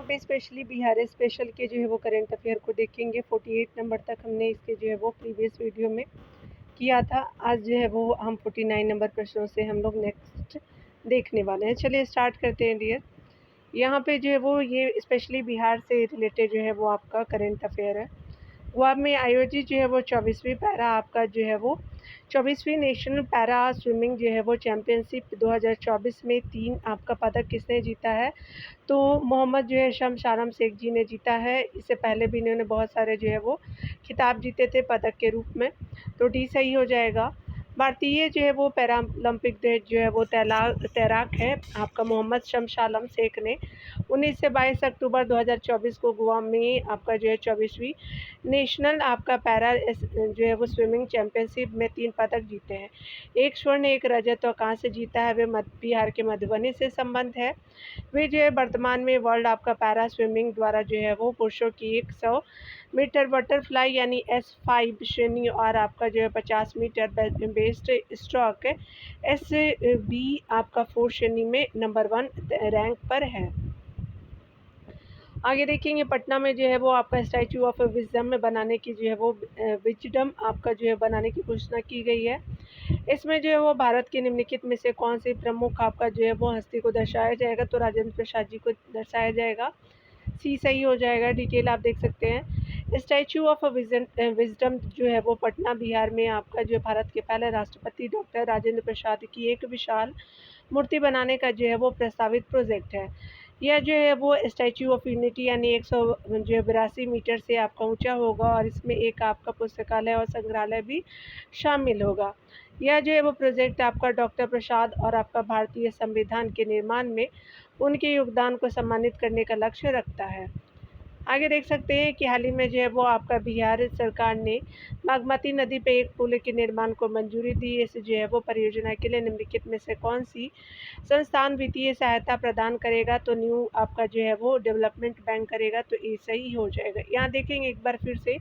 पे specially Bihar special के जो है वो करंट अफेयर को देखेंगे। 48 नंबर तक हमने इसके जो है वो प्रीवियस वीडियो में किया था। आज जो है वो हम 49 नंबर प्रश्नों से हम लोग नेक्स्ट देखने वाले हैं। चलिए स्टार्ट करते हैं डियर। यहाँ पे जो है वो ये स्पेशली बिहार से रिलेटेड जो है वो आपका करंट अफेयर है। गोवा में आयोजित जो है वो 24वीं पैरा आपका जो है वो 24वीं नेशनल पैरा स्विमिंग जो है वो चैम्पियनशिप 2024 में 3 आपका पदक किसने जीता है? तो मोहम्मद जो है शमशारम शेख जी ने जीता है। इससे पहले भी इन्होंने बहुत सारे जो है वो खिताब जीते थे पदक के रूप में, तो डी सही हो जाएगा। भारतीय जो है वो पैरालंपिक जो है वो तैराक है आपका मोहम्मद शमशारम शेख ने 19 से 22 अक्टूबर 2024 को गोवा में आपका जो है 24वीं नेशनल आपका पैरा जो है वो स्विमिंग चैम्पियनशिप में 3 पदक जीते हैं। 1 स्वर्ण 1 रजत और कांस्य जीता है। वे बिहार के मधुबनी से संबंध है। वे जो है वर्तमान में वर्ल्ड आपका पैरा स्विमिंग द्वारा जो है वो पुरुषों की 100 मीटर बटरफ्लाई यानी S5 श्रेणी और आपका जो है 50 मीटर बेस्ट स्ट्रोक SB आपका 4 श्रेणी में नंबर 1 रैंक पर है। आगे देखेंगे पटना में जो है वो आपका स्टैचू ऑफ विजडम में बनाने की जो है वो विजडम आपका जो है बनाने की घोषणा की गई है। इसमें जो है वो भारत के निम्नलिखित में से कौन सी प्रमुख आपका जो है वो हस्ती को दर्शाया जाएगा? तो राजेंद्र प्रसाद जी को दर्शाया जाएगा। सी सही हो जाएगा। डिटेल आप देख सकते हैं। स्टैचू ऑफ विजडम जो है वो पटना बिहार में आपका जो भारत के पहले राष्ट्रपति डॉक्टर राजेंद्र प्रसाद की एक विशाल मूर्ति बनाने का जो है वो प्रस्तावित प्रोजेक्ट है। यह जो है वो स्टैचू ऑफ यूनिटी यानी 182 मीटर से आपका ऊंचा होगा और इसमें एक आपका पुस्तकालय और संग्रहालय भी शामिल होगा। यह जो है वो प्रोजेक्ट आपका डॉक्टर प्रसाद और आपका भारतीय संविधान के निर्माण में उनके योगदान को सम्मानित करने का लक्ष्य रखता है। आगे देख सकते हैं कि हाल ही में जो है वो आपका बिहार सरकार ने बागमती नदी पे एक पुल के निर्माण को मंजूरी दी। इस जो है वो परियोजना के लिए निम्नलिखित में से कौन सी संस्थान वित्तीय सहायता प्रदान करेगा? तो न्यू आपका जो है वो डेवलपमेंट बैंक करेगा, तो ये सही हो जाएगा। यहाँ देखेंगे एक बार फिर से,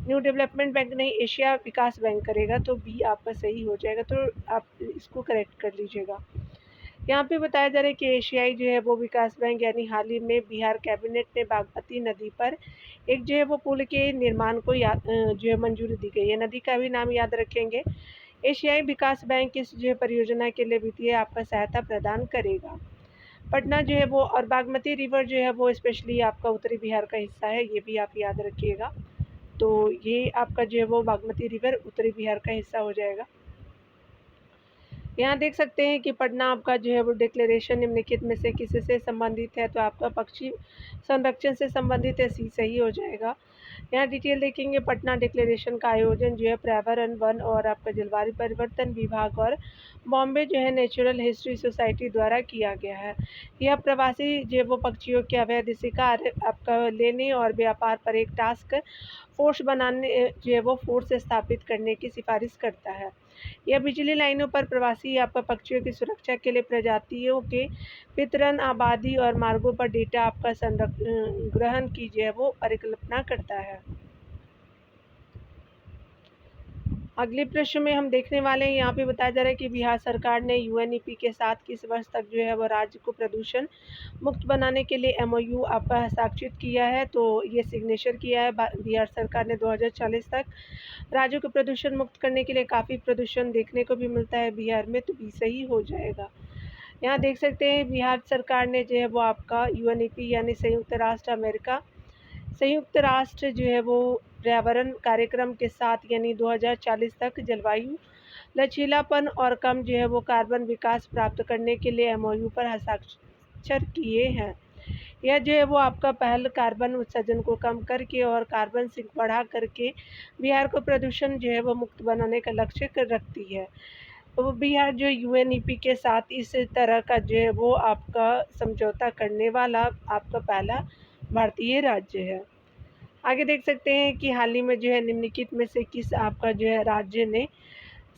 न्यू डेवलपमेंट बैंक नहीं, एशिया विकास बैंक करेगा, तो बी आपका सही हो जाएगा। तो आप इसको करेक्ट कर लीजिएगा। यहाँ पे बताया जा रहा है कि एशियाई जो है वो विकास बैंक यानी हाल ही में बिहार कैबिनेट ने बागमती नदी पर एक जो है वो पुल के निर्माण को जो है मंजूरी दी गई है। नदी का भी नाम याद रखेंगे। एशियाई विकास बैंक इस जो है परियोजना के लिए वित्तीय आपका सहायता प्रदान करेगा। पटना जो है वो और बागमती रिवर जो है वो स्पेशली आपका उत्तरी बिहार का हिस्सा है, ये भी आप याद रखिएगा। तो ये आपका जो है वो बागमती रिवर उत्तरी बिहार का हिस्सा हो जाएगा। यहाँ देख सकते हैं कि पटना आपका जो है वो डिक्लेरेशन निम्नलिखित में से किससे संबंधित है? तो आपका पक्षी संरक्षण से संबंधित है, सी सही हो जाएगा। यहाँ डिटेल देखेंगे। पटना डिक्लेरेशन का आयोजन जो है पर्यावरण वन और आपका जलवायु परिवर्तन विभाग और बॉम्बे जो है नेचुरल हिस्ट्री सोसाइटी द्वारा किया गया है। यह प्रवासी जो है वो पक्षियों के अवैध शिकार आपका लेने और व्यापार पर एक टास्क फोर्स बनाने जो है वो फोर्स स्थापित करने की सिफारिश करता है। यह बिजली लाइनों पर प्रवासी आपका पक्षियों की सुरक्षा के लिए प्रजातियों के वितरण, आबादी और मार्गों पर डेटा आपका ग्रहण की जो है वो परिकल्पना करता है। अगले प्रश्न में हम देखने वाले हैं। यहाँ पे बताया जा रहा है कि बिहार सरकार ने UNEP के साथ किस वर्ष तक जो है वो राज्य को प्रदूषण मुक्त बनाने के लिए MOU आपका हस्ताक्षरित किया है? तो ये सिग्नेचर किया है बिहार सरकार ने 2040 तक राज्यों को प्रदूषण मुक्त करने के लिए। काफ़ी प्रदूषण देखने को भी मिलता है बिहार में, तो भी सही हो जाएगा। यहाँ देख सकते हैं बिहार सरकार ने जो है वो आपका UNEP यानी संयुक्त राष्ट्र जो है वो पर्यावरण कार्यक्रम के साथ यानी 2040 तक जलवायु लचीलापन और कम जो है वो कार्बन विकास प्राप्त करने के लिए MOU पर हस्ताक्षर किए हैं। यह जो है वो आपका पहल कार्बन उत्सर्जन को कम करके और कार्बन सिंक बढ़ा करके बिहार को प्रदूषण जो है वो मुक्त बनाने का लक्ष्य रखती है। तो बिहार जो UNEP के साथ इस तरह का जो है वो आपका समझौता करने वाला आपका पहला भारतीय राज्य है। आगे देख सकते हैं कि हाल ही में जो है निम्नलिखित में से किस आपका जो है राज्य ने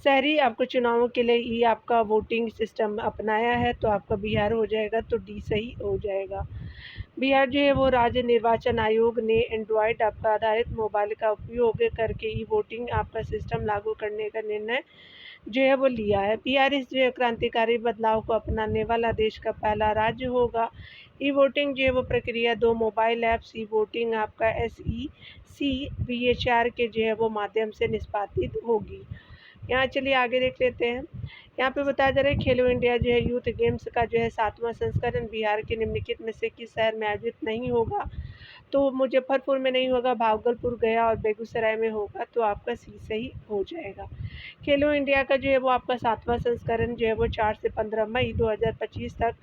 शहरी आपको चुनावों के लिए ये आपका वोटिंग सिस्टम अपनाया है? तो आपका बिहार हो जाएगा, तो डी सही हो जाएगा। बिहार जो है वो राज्य निर्वाचन आयोग ने एंड्रॉयड आपका आधारित मोबाइल का उपयोग करके ई वोटिंग आपका सिस्टम लागू करने का निर्णय जो है वो लिया है। बिहार इस जो है क्रांतिकारी बदलाव को अपनाने वाला देश का पहला राज्य होगा। ई वोटिंग जो है वो प्रक्रिया 2 मोबाइल ऐप्स ई वोटिंग आपका SEC-BHR के जो है वो माध्यम से निष्पादित होगी। यहाँ चलिए आगे देख लेते हैं। यहाँ पे बताया जा रहा है खेलो इंडिया जो है यूथ गेम्स का जो है 7वां संस्करण बिहार के निम्नलिखित में से किस शहर में आयोजित नहीं होगा? तो मुजफ्फरपुर में नहीं होगा, भागलपुर, गया और बेगूसराय में होगा, तो आपका सी सही हो जाएगा। खेलो इंडिया का जो है वो आपका 7वां संस्करण जो है वो 4 से 15 मई 2025 तक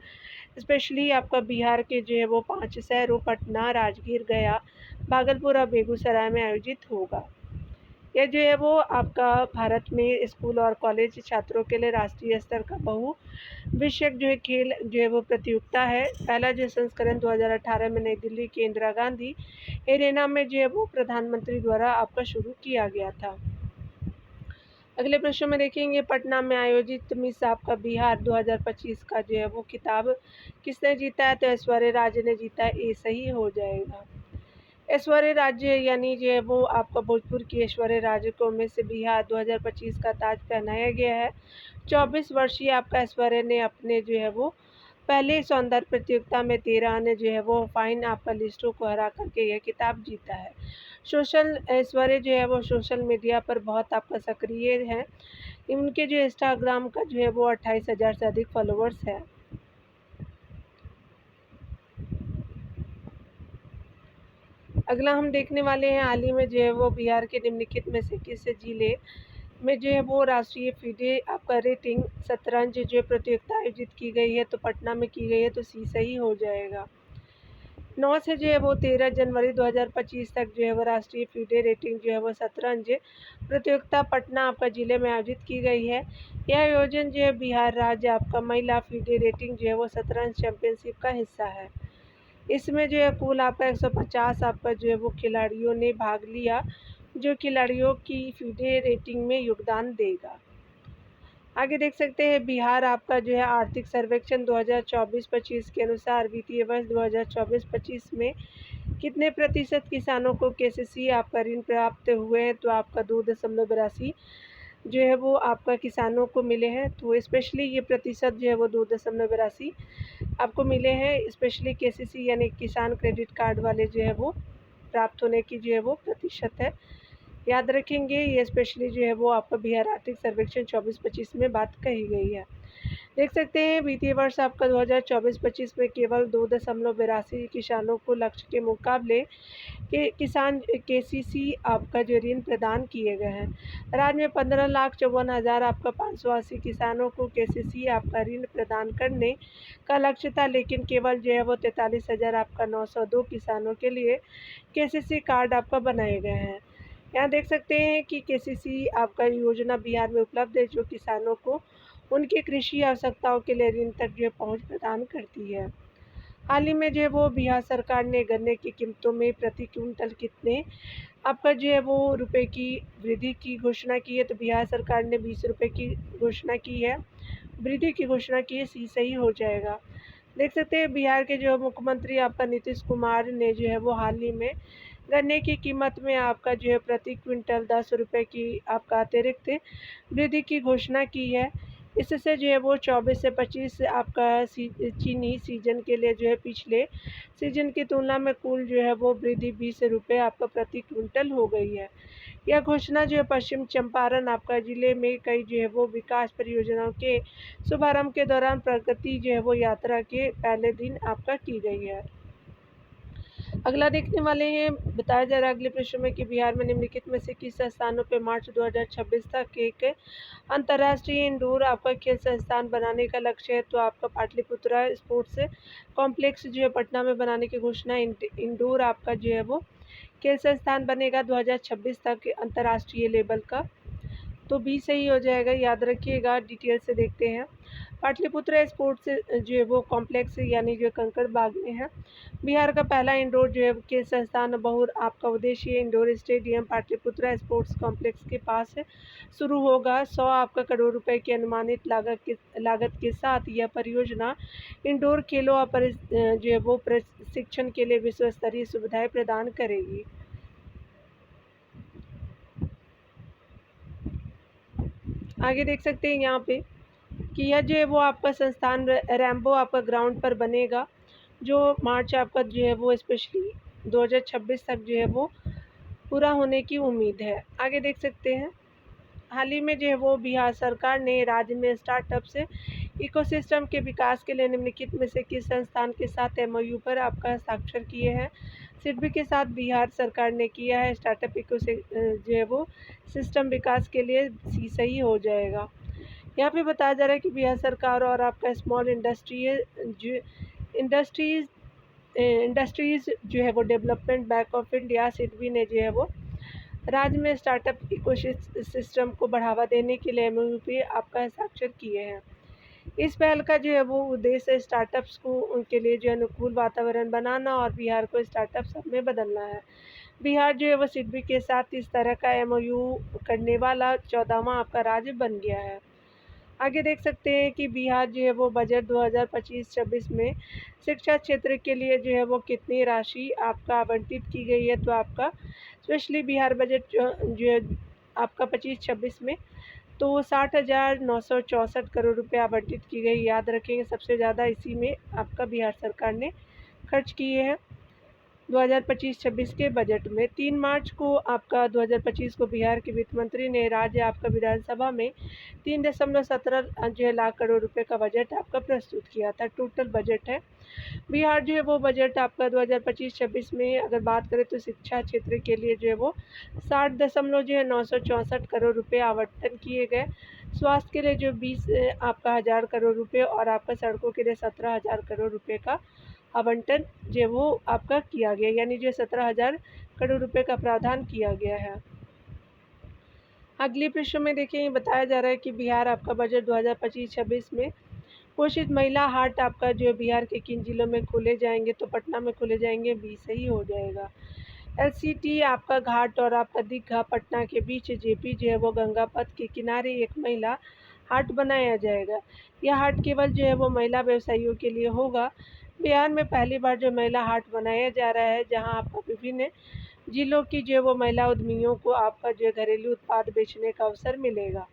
स्पेशली आपका बिहार के जो है वो 5 शहरों पटना, राजगीर, गया, भागलपुर और बेगूसराय में आयोजित होगा। यह जो है वो आपका भारत में स्कूल और कॉलेज छात्रों के लिए राष्ट्रीय स्तर का बहु विषयक जो है खेल जो है वो प्रतियोगिता है। पहला जो संस्करण 2018 में नई दिल्ली के इंदिरा गांधी एरेना में जो है वो प्रधानमंत्री द्वारा आपका शुरू किया गया था। अगले प्रश्न में देखेंगे पटना में आयोजित मिस आपका बिहार 2025 का जो है वो खिताब किसने जीता है? तो ऐश्वर्या राज ने जीता है। ये सही हो जाएगा। ऐश्वर्या राज्य यानी जो है वो आपका भोजपुर की ऐश्वर्या राज्य को मिस बिहार 2025 का ताज पहनाया गया है। 24 वर्षीय आपका ऐश्वर्या ने अपने जो है वो पहले सौंदर्य प्रतियोगिता में 13 अन्य जो है वो फाइन आपका लिस्टों को हरा करके यह खिताब जीता है। सोशल ऐश्वर्या जो है वो सोशल मीडिया पर बहुत आपका सक्रिय है। उनके जो इंस्टाग्राम का जो है वो 28,000 से अधिक फॉलोअर्स है। अगला हम देखने वाले हैं हाल ही में जो है वो बिहार के निम्नलिखित में से किस जिले में जो है वो राष्ट्रीय फीडे आपका रेटिंग शतरंज जो प्रतियोगिता आयोजित की गई है? तो पटना में की गई है, तो सी सही हो जाएगा। 9 से जो है वो 13 जनवरी 2025 तक जो है वो राष्ट्रीय फीडे रेटिंग जो है वो शतरंज प्रतियोगिता पटना आपका जिले में आयोजित की गई है। यह आयोजन जो है बिहार राज्य आपका महिला फीडे रेटिंग जो है वो शतरंज चैंपियनशिप का हिस्सा है। इसमें जो है कुल आपका 150 आपका जो है वो खिलाड़ियों ने भाग लिया, जो खिलाड़ियों की फीडे रेटिंग में योगदान देगा। आगे देख सकते हैं बिहार आपका जो है आर्थिक सर्वेक्षण 2024-25 के अनुसार वित्तीय वर्ष 2024-25 में कितने प्रतिशत किसानों को KCC आपका ऋण प्राप्त हुए हैं? तो आपका 2.82 जो है वो आपका किसानों को मिले हैं। तो स्पेशली ये प्रतिशत जो है वो 2.82 आपको मिले हैं। स्पेशली KCC यानी किसान क्रेडिट कार्ड वाले जो है वो प्राप्त होने की जो है वो प्रतिशत है। याद रखेंगे ये स्पेशली जो है वो आपका बिहार आर्थिक सर्वेक्षण 24-25 में बात कही गई है। देख सकते हैं वित्तीय वर्ष आपका 2024-25 में केवल 2.82 किसानों को लक्ष्य के मुकाबले के किसान KCC आपका जो ऋण प्रदान किए गए हैं। राज्य में 15,54,000 आपका 580 किसानों को KCC आपका ऋण प्रदान करने का लक्ष्य था, लेकिन केवल जो है वो 43,000 आपका 902 किसानों के लिए KCC कार्ड आपका बनाए गए हैं। यहाँ देख सकते हैं कि KCC आपका योजना बिहार में उपलब्ध है, जो किसानों को उनकी कृषि आवश्यकताओं के लिए ऋण तक जो है पहुँच प्रदान करती है। हाल ही में जो है वो बिहार सरकार ने गन्ने की कीमतों में प्रति क्विंटल कितने आपका जो है वो रुपए की वृद्धि की घोषणा की है? तो बिहार सरकार ने 20 रुपये की घोषणा की है, वृद्धि की घोषणा की है। सी सही हो जाएगा। देख सकते हैं बिहार के जो मुख्यमंत्री आपका नीतीश कुमार ने जो है वो हाल ही में गन्ने की कीमत में आपका जो है प्रति क्विंटल 10 रुपये की आपका अतिरिक्त वृद्धि की घोषणा की है। इससे जो है वो 24 से 25 आपका चीनी सीजन के लिए जो है पिछले सीजन की तुलना में कुल जो है वो वृद्धि 20 रुपये आपका प्रति क्विंटल हो गई है। यह घोषणा जो है पश्चिम चंपारण आपका ज़िले में कई जो है वो विकास परियोजनाओं के शुभारंभ के दौरान प्रगति जो है वो यात्रा के पहले दिन आपका की गई है। अगला देखने वाले हैं बताया जा रहा है अगले प्रश्न में कि बिहार में निम्नलिखित में से किस स्थानों पर मार्च 2026 तक एक अंतर्राष्ट्रीय इंडोर आपका खेल संस्थान बनाने का लक्ष्य है? तो आपका पाटलिपुत्रा स्पोर्ट्स कॉम्प्लेक्स जो है पटना में बनाने की घोषणा। इंडोर आपका जो है वो खेल संस्थान बनेगा 2026 तक अंतर्राष्ट्रीय लेवल का, तो बी सही हो जाएगा। याद रखिएगा। डिटेल से देखते हैं। पाटलिपुत्रा स्पोर्ट्स जो है वो कॉम्प्लेक्स यानी जो कंकड़ बाग में है। बिहार का पहला इंडोर जो है खेल संस्थान बहु आपका उद्देश्य indoor stadium Pataliputra sports complex के पास शुरू होगा। 100 आपका करोड़ रुपए की अनुमानित लागत के साथ यह परियोजना इंडोर खेलों और जो है वो प्रशिक्षण के लिए विश्व स्तरीय सुविधाएं प्रदान करेगी। आगे देख सकते हैं यहाँ पे कि यह जो है वो आपका संस्थान रैम्बो आपका ग्राउंड पर बनेगा, जो मार्च आपका जो है वो स्पेशली 2026 तक जो है वो पूरा होने की उम्मीद है। आगे देख सकते हैं हाल ही में जो है वो बिहार सरकार ने राज्य में स्टार्टअप से इकोसिस्टम के विकास के लिए निम्नलिखित में से किस संस्थान के साथ एमओयू पर आपका हस्ताक्षर किए हैं। सिडबी के साथ बिहार सरकार ने किया है स्टार्टअप इको से जो है वो सिस्टम विकास के लिए सही हो जाएगा। यहाँ पे बताया जा रहा है कि बिहार सरकार और आपका स्मॉल इंडस्ट्रीज इंडस्ट्रीज जो है वो development bank of India SIDBI ने जो है वो राज्य में स्टार्टअप इकोसिस्टम को बढ़ावा देने के लिए एमओयू पे आपका हस्ताक्षर किए हैं। इस पहल का जो है वो उद्देश्य स्टार्टअप्स को उनके लिए जो अनुकूल वातावरण बनाना और बिहार को स्टार्टअप सब में बदलना है। बिहार जो है वो सिडबी के साथ इस तरह का एमओयू करने वाला 14वां आपका राज्य बन गया है। आगे देख सकते हैं कि बिहार जो है वो बजट 2025-26 में शिक्षा क्षेत्र के लिए जो है वो कितनी राशि आपका आवंटित की गई है। तो आपका स्पेशली बिहार बजट जो है आपका 25-26 में तो 60,964 करोड़ रुपये आवंटित की गई। याद रखेंगे सबसे ज़्यादा इसी में आपका बिहार सरकार ने खर्च किए हैं 2025-26 के बजट में। 3 मार्च को आपका 2025 को बिहार के वित्त मंत्री ने राज्य आपका विधानसभा में 3.17 जो है लाख करोड़ रुपए का बजट आपका प्रस्तुत किया था। टोटल बजट है बिहार जो है वो बजट आपका 2025-26 में अगर बात करें तो शिक्षा क्षेत्र के लिए जो है वो 60.964 करोड़ रुपए आवंटन किए गए। स्वास्थ्य के लिए जो 20 आपका हज़ार करोड़ रुपए और आपका सड़कों के लिए 17,000 करोड़ रुपए का आवंटन जो वो आपका किया गया, यानी जो 17,000 करोड़ रुपए का प्रावधान किया गया है। अगली पृष्ठ में देखिए बताया जा रहा है कि बिहार आपका बजट 2025-26 में घोषित महिला हाट आपका जो बिहार के किन जिलों में खोले जाएंगे। तो पटना में खोले जाएंगे, बी सही हो जाएगा। एलसीटी आपका घाट और आपका दीघा पटना के बीच जेपी जो है वो गंगा पथ के किनारे एक महिला हाट बनाया जाएगा। यह हाट केवल जो है वो महिला व्यवसायियों के लिए होगा। बिहार में पहली बार जो महिला हाट बनाया जा रहा है, जहां आपको विभिन्न जिलों की जो है वो महिला उद्यमियों को आपका जो है घरेलू उत्पाद बेचने का अवसर मिलेगा।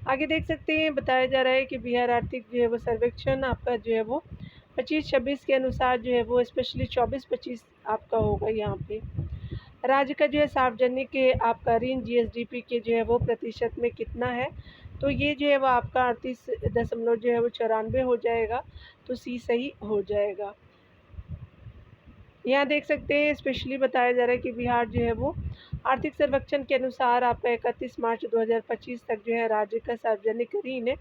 आगे देख सकते हैं बताया जा रहा है कि बिहार आर्थिक जो है वो सर्वेक्षण आपका जो है वो 25-26 के अनुसार जो है वो स्पेशली 24-25 आपका होगा। यहाँ पे राज्य का जो है सार्वजनिक आपका ऋण जीएसडीपी के जो है वो प्रतिशत में कितना है। तो ये जो है वो आपका 38 जो है वो 94 हो जाएगा। तो सी सही हो जाएगा। यहाँ देख सकते हैं स्पेशली बताया जा रहा है कि बिहार जो है वो आर्थिक सर्वेक्षण के अनुसार आपका 31 मार्च 2025 तक जो है राज्य का सार्वजनिक ऋण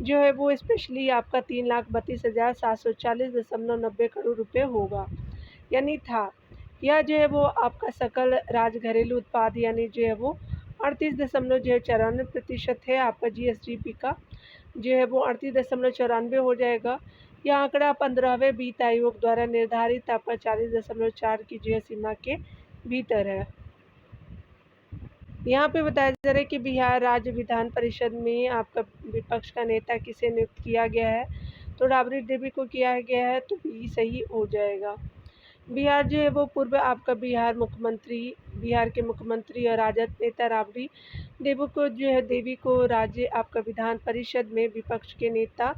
जो है वो स्पेशली आपका 3,32,740.90 करोड़ रुपए होगा, यानी था। यह जो है वो आपका सकल राज्य घरेलू उत्पाद यानी जो है वो 38.94% है। आपका जीएसडीपी का जो है वो 38.94 हो जाएगा। यह आंकड़ा 15वें वित्त आयोग द्वारा निर्धारित आपका 40.4 की जो है सीमा के भीतर है। यहाँ पे बताया जा रहा है कि बिहार राज्य विधान परिषद में आपका विपक्ष का नेता किसे नियुक्त किया गया है। तो राबड़ी देवी को किया गया है। तो बी सही हो जाएगा। बिहार जो है वो पूर्व आपका बिहार के मुख्यमंत्री और राजद नेता राबड़ी देवी को राज्य आपका विधान परिषद में विपक्ष के नेता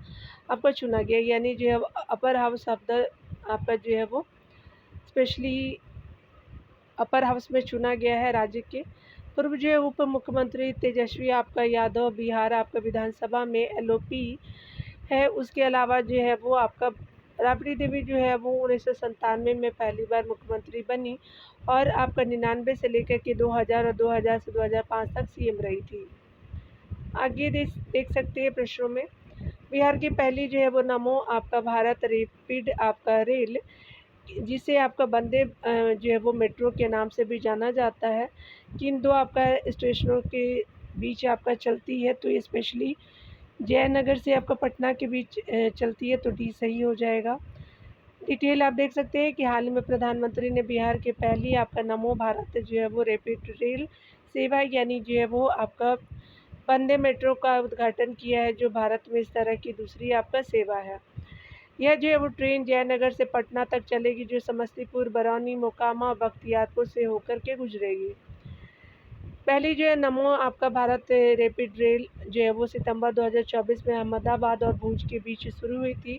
आपका चुना गया, यानी जो है अपर हाउस ऑफ द आपका जो है वो स्पेशली अपर हाउस में चुना गया है। राज्य के पूर्व जो है उप मुख्यमंत्री तेजस्वी आपका यादव बिहार आपका विधानसभा में एलओपी है। उसके अलावा जो है वो आपका राबड़ी देवी जो है वो 1997 में पहली बार मुख्यमंत्री बनी और आपका 99 से लेकर के 2000 और 2000 से 2005 तक सीएम रही थी। आगे देख सकते हैं प्रश्नों में बिहार की पहली जो है वो नमो आपका भारत रैपिड आपका रेल, जिसे आपका वंदे जो है वो मेट्रो के नाम से भी जाना जाता है, किन दो आपका स्टेशनों के बीच आपका चलती है। तो ये स्पेशली जयनगर से आपका पटना के बीच चलती है। तो डी सही हो जाएगा। डिटेल आप देख सकते हैं कि हाल ही में प्रधानमंत्री ने बिहार के पहली आपका नमो भारत जो है वो रैपिड रेल सेवा यानी जो है वो आपका वंदे मेट्रो का उद्घाटन किया है, जो भारत में इस तरह की दूसरी आपका सेवा है। यह जो है वो ट्रेन जयनगर से पटना तक चलेगी, जो समस्तीपुर बरौनी मोकामा बख्तियारपुर से होकर के गुजरेगी। पहली जो है नमो आपका भारत रैपिड रेल जो है वो सितंबर 2024 में अहमदाबाद और भुज के बीच शुरू हुई थी।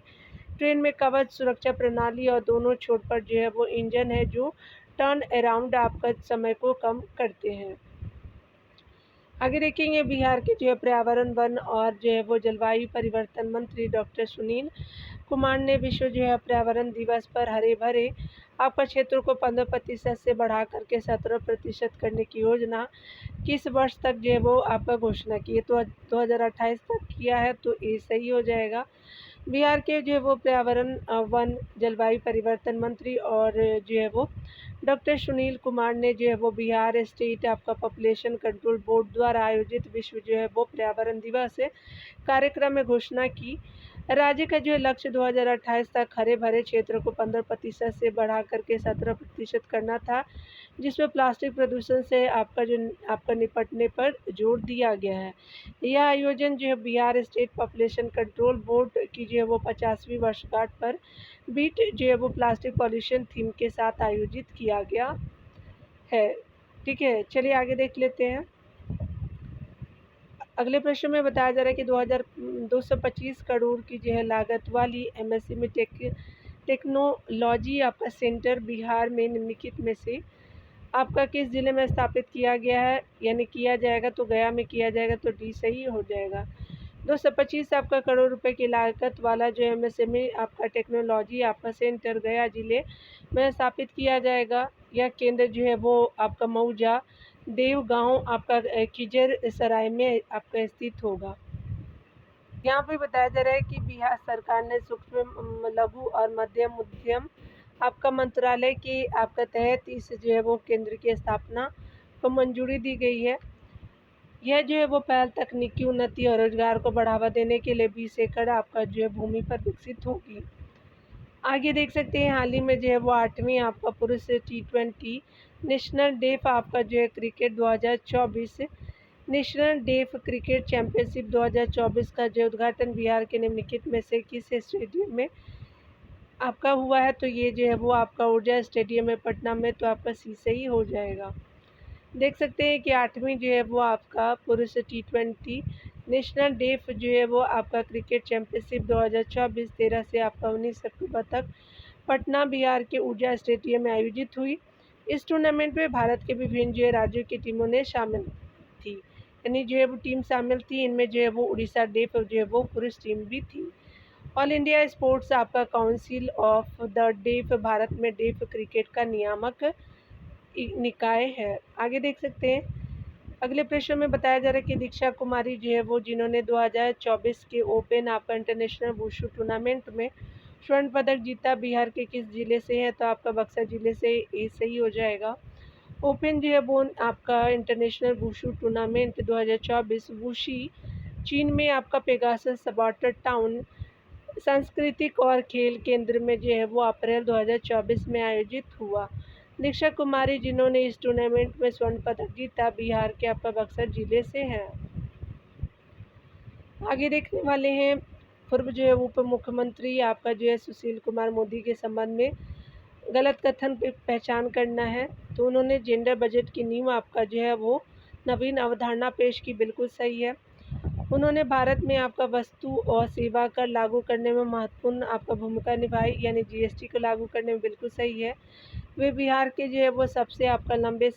ट्रेन में कवच सुरक्षा प्रणाली और दोनों छोर पर जो है वो इंजन है जो टर्न अराउंड आपका समय को कम करते हैं। आगे देखेंगे बिहार के जो है पर्यावरण वन और जो है वो जलवायु परिवर्तन मंत्री डॉक्टर सुनील कुमार ने विश्व जो है पर्यावरण दिवस पर हरे भरे आपका क्षेत्र को 15% से बढ़ा करके 17% करने की योजना किस वर्ष तक जो है वो आपका घोषणा की है। तो 2028 तक किया है, तो ये सही हो जाएगा। बिहार के जो है वो पर्यावरण वन जलवायु परिवर्तन मंत्री और जो है वो डॉक्टर सुनील कुमार ने जो है वो बिहार स्टेट आपका पॉपुलेशन कंट्रोल बोर्ड द्वारा आयोजित विश्व जो है वो पर्यावरण दिवस कार्यक्रम में घोषणा की। राज्य का जो है लक्ष्य 2028 तक हरे भरे क्षेत्र को 15% से बढ़ा करके 17% करना था, जिसमें प्लास्टिक प्रदूषण से आपका निपटने पर जोर दिया गया है। यह आयोजन जो है Bihar state population control board की जो है वो 50वीं वर्षगांठ पर बीट जो है वो प्लास्टिक पॉल्यूशन थीम के साथ आयोजित किया गया है। ठीक है, चलिए आगे देख लेते हैं। अगले प्रश्न में बताया जा रहा है कि 225 करोड़ की जो है लागत वाली एमएसएमई टेक्नोलॉजी आपका सेंटर बिहार में निम्नलिखित में से आपका किस जिले में स्थापित किया गया है, यानी किया जाएगा। तो गया में किया जाएगा, तो डी सही हो जाएगा। 225 आपका करोड़ रुपए की लागत वाला जो एमएसएमई आपका टेक्नोलॉजी आपका सेंटर गया जिले में स्थापित किया जाएगा। यह केंद्र जो है वो आपका मऊजा देव गांव आपका खिजर सराय में आपका स्थित होगा। यहाँ पे बताया जा रहा है कि बिहार सरकार ने सूक्ष्म लघु और मध्यम उद्यम आपका मंत्रालय के आपका तहत इस जो है वो केंद्र की स्थापना को मंजूरी दी गई है। यह जो है वो पहल तकनीकी उन्नति और रोजगार को बढ़ावा देने के लिए 20 एकड़ आपका जो है भूमि पर विकसित होगी। आगे देख सकते हैं हाल ही में जो है वो 8वीं आपका पुरुष T20 नेशनल डेफ आपका जो है cricket 2024 national deaf cricket championship 2024 का जो उद्घाटन बिहार के निम्नलिखित में से किस स्टेडियम में आपका हुआ है। तो ये जो है वो आपका ऊर्जा स्टेडियम है पटना में, तो आपका सी सही हो जाएगा। देख सकते हैं कि 8वीं जो है वो आपका पुरुष T20 नेशनल डेफ जो है वो आपका क्रिकेट चैंपियनशिप 2024 13 से आपका 19 अक्टूबर तक पटना बिहार के ऊर्जा स्टेडियम में आयोजित हुई। इस टूर्नामेंट में भारत के विभिन्न जो है राज्यों की टीमों ने शामिल थी, यानी जो है वो टीम शामिल थी। इनमें जो है वो उड़ीसा डेफ जो है वो पुरुष टीम भी थी। ऑल इंडिया स्पोर्ट्स आपका council of the deaf Bharat में डेफ क्रिकेट का नियामक निकाय है। आगे देख सकते हैं अगले प्रश्न में बताया जा रहा है कि दीक्षा कुमारी जो है वो जिन्होंने 2024 के ओपन आपका इंटरनेशनल वुशु टूर्नामेंट में स्वर्ण पदक जीता, बिहार के किस जिले से है। तो आपका बक्सर जिले से ये सही हो जाएगा। ओपन जो है वो आपका इंटरनेशनल वुशु टूर्नामेंट 2024 वुशी चीन में आपका पेगासस सबाटर टाउन सांस्कृतिक और खेल केंद्र में जो है वो अप्रैल 2024 में आयोजित हुआ। दीक्षा कुमारी जिन्होंने इस टूर्नामेंट में स्वर्ण पदक जीता, बिहार के आपका बक्सर जिले से हैं। आगे देखने वाले हैं पूर्व जो है उप मुख्यमंत्री आपका जो है सुशील कुमार मोदी के संबंध में गलत कथन पे पहचान करना है। तो उन्होंने जेंडर बजट की नींव आपका जो है वो नवीन अवधारणा पेश की, बिल्कुल सही है। उन्होंने भारत में आपका वस्तु और सेवा कर लागू करने में महत्वपूर्ण आपका भूमिका निभाई, यानी जीएसटी को लागू करने में, बिल्कुल सही है। वे बिहार के जो है वो सबसे आपका लंबे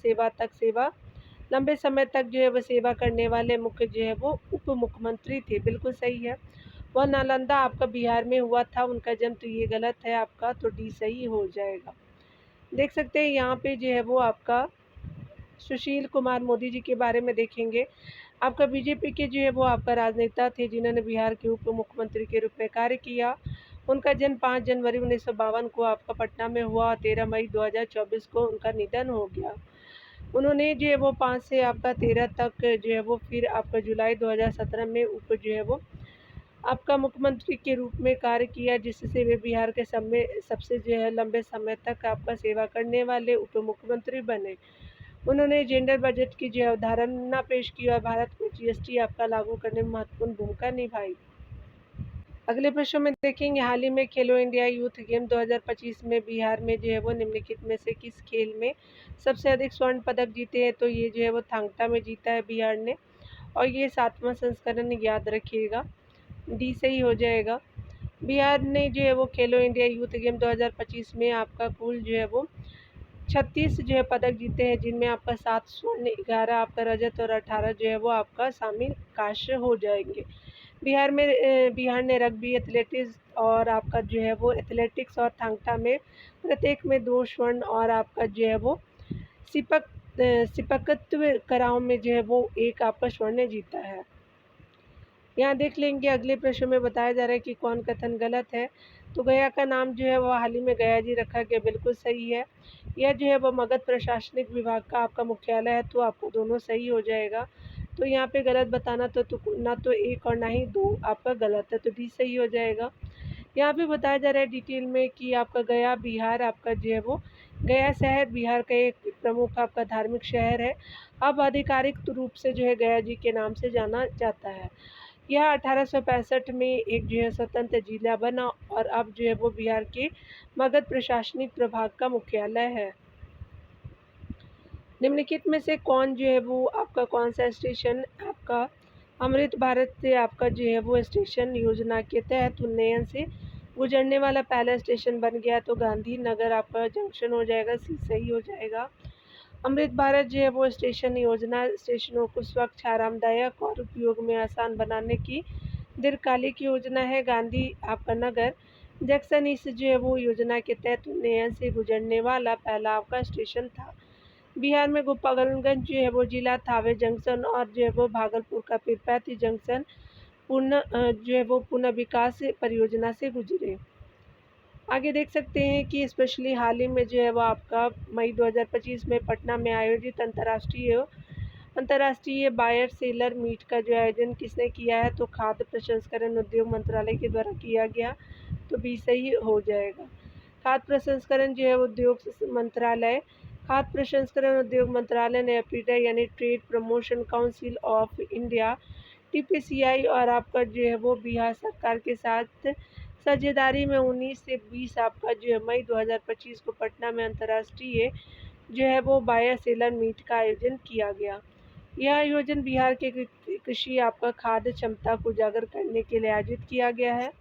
समय तक जो है वो सेवा करने वाले मुख्य जो है वो उप मुख्यमंत्री थे, बिल्कुल सही है। वह नालंदा आपका बिहार में हुआ था उनका जन्म, तो ये गलत है आपका, तो डी सही हो जाएगा। देख सकते हैं यहाँ पे जो है वो आपका सुशील कुमार मोदी जी के बारे में देखेंगे। आपका बीजेपी के जो है वो आपका राजनेता थे जिन्होंने बिहार के उप मुख्यमंत्री के रूप में कार्य किया। उनका जन्म 5 जनवरी 1952 को आपका पटना में हुआ। 13 मई 2024 को उनका निधन हो गया। उन्होंने जो है वो 5 से आपका 13 तक जो है वो फिर आपका जुलाई 2017 में उप जो है वो आपका मुख्यमंत्री के रूप में कार्य किया, जिससे वे बिहार के सबसे जो है लंबे समय तक आपका सेवा करने वाले उप मुख्यमंत्री बने। उन्होंने जेंडर बजट की जो अवधारणा पेश की और भारत में जीएसटी आपका लागू करने में महत्वपूर्ण भूमिका निभाई। अगले प्रश्न में देखेंगे, हाल ही में खेलो इंडिया यूथ गेम 2025 में बिहार में जो है वो निम्नलिखित में से किस खेल में सबसे अधिक स्वर्ण पदक जीते हैं? तो ये जो है वो थांगटा में जीता है बिहार ने, और ये 7वां संस्करण याद रखिएगा, डी सही हो जाएगा। बिहार ने जो है वो खेलो इंडिया यूथ गेम 2025 में आपका कुल जो है वो 36 जो है पदक जीते हैं, जिनमें आपका 7 स्वर्ण, 11 आपका रजत और 18 जो है वो आपका शामिल कांस्य हो जाएंगे। बिहार ने रग्बी, एथलेटिक्स और आपका जो है वो एथलेटिक्स और थांगटा में प्रत्येक में 2 स्वर्ण और आपका जो है वो सिपकत्व कराओं में जो है वो 1 आपका स्वर्ण जीता है। यहाँ देख लेंगे, अगले प्रश्न में बताया जा रहा है कि कौन कथन गलत है। तो गया का नाम जो है वो हाल ही में गया जी रखा गया, बिल्कुल सही है। यह जो है वो मगध प्रशासनिक विभाग का आपका मुख्यालय है, तो आपको दोनों सही हो जाएगा। तो यहाँ पे गलत बताना तो ना तो 1 और ना ही 2 आपका गलत है, तो डी सही हो जाएगा। यहाँ पे बताया जा रहा है डिटेल में कि आपका गया बिहार आपका जो है वो गया शहर बिहार का एक प्रमुख आपका धार्मिक शहर है। अब आधिकारिक रूप से जो है गया जी के नाम से जाना जाता है। यह 1865 में एक जो है स्वतंत्र जिला बना और अब जो है वो बिहार के मगध प्रशासनिक प्रभाग का मुख्यालय है। निम्नलिखित में से कौन जो है वो आपका कौन सा स्टेशन आपका अमृत भारत से आपका जो है वो स्टेशन योजना के तहत उन्नयन से गुजरने वाला पहला स्टेशन बन गया? तो गांधीनगर आपका जंक्शन हो जाएगा, सी सही हो जाएगा। अमृत भारत जो है वो स्टेशन योजना स्टेशनों को स्वच्छ, आरामदायक और उपयोग में आसान बनाने की दीर्घकालिक योजना है। गांधी आपका नगर जंक्शन इस जो है वो योजना के तहत उन्नयन से गुजरने वाला पहला आपका स्टेशन था। बिहार में गोपालगंज जो है वो जिला थावे जंक्शन और जो है वो भागलपुर का पीरपैंती जंक्शन जो है वो पुनः विकास परियोजना से गुजरे। आगे देख सकते हैं कि स्पेशली हाल ही में जो है वो आपका मई 2025 में पटना में आयोजित अंतर्राष्ट्रीय बायर सेलर मीट का जो आयोजन किसने किया है? तो खाद्य प्रसंस्करण उद्योग मंत्रालय के द्वारा किया गया, तो बी सही हो जाएगा। खाद्य प्रसंस्करण जो है खाद्य प्रसंस्करण उद्योग मंत्रालय ने एपीडा यानी trade promotion council of India TPCI और आपका जो है वो बिहार सरकार के साथ साझेदारी में 19 से 20 आपका जो है मई 2025 को पटना में अंतर्राष्ट्रीय जो है वो बायर सेलर मीट का आयोजन किया गया। यह आयोजन बिहार के कृषि आपका खाद्य क्षमता को उजागर करने के लिए आयोजित किया गया है।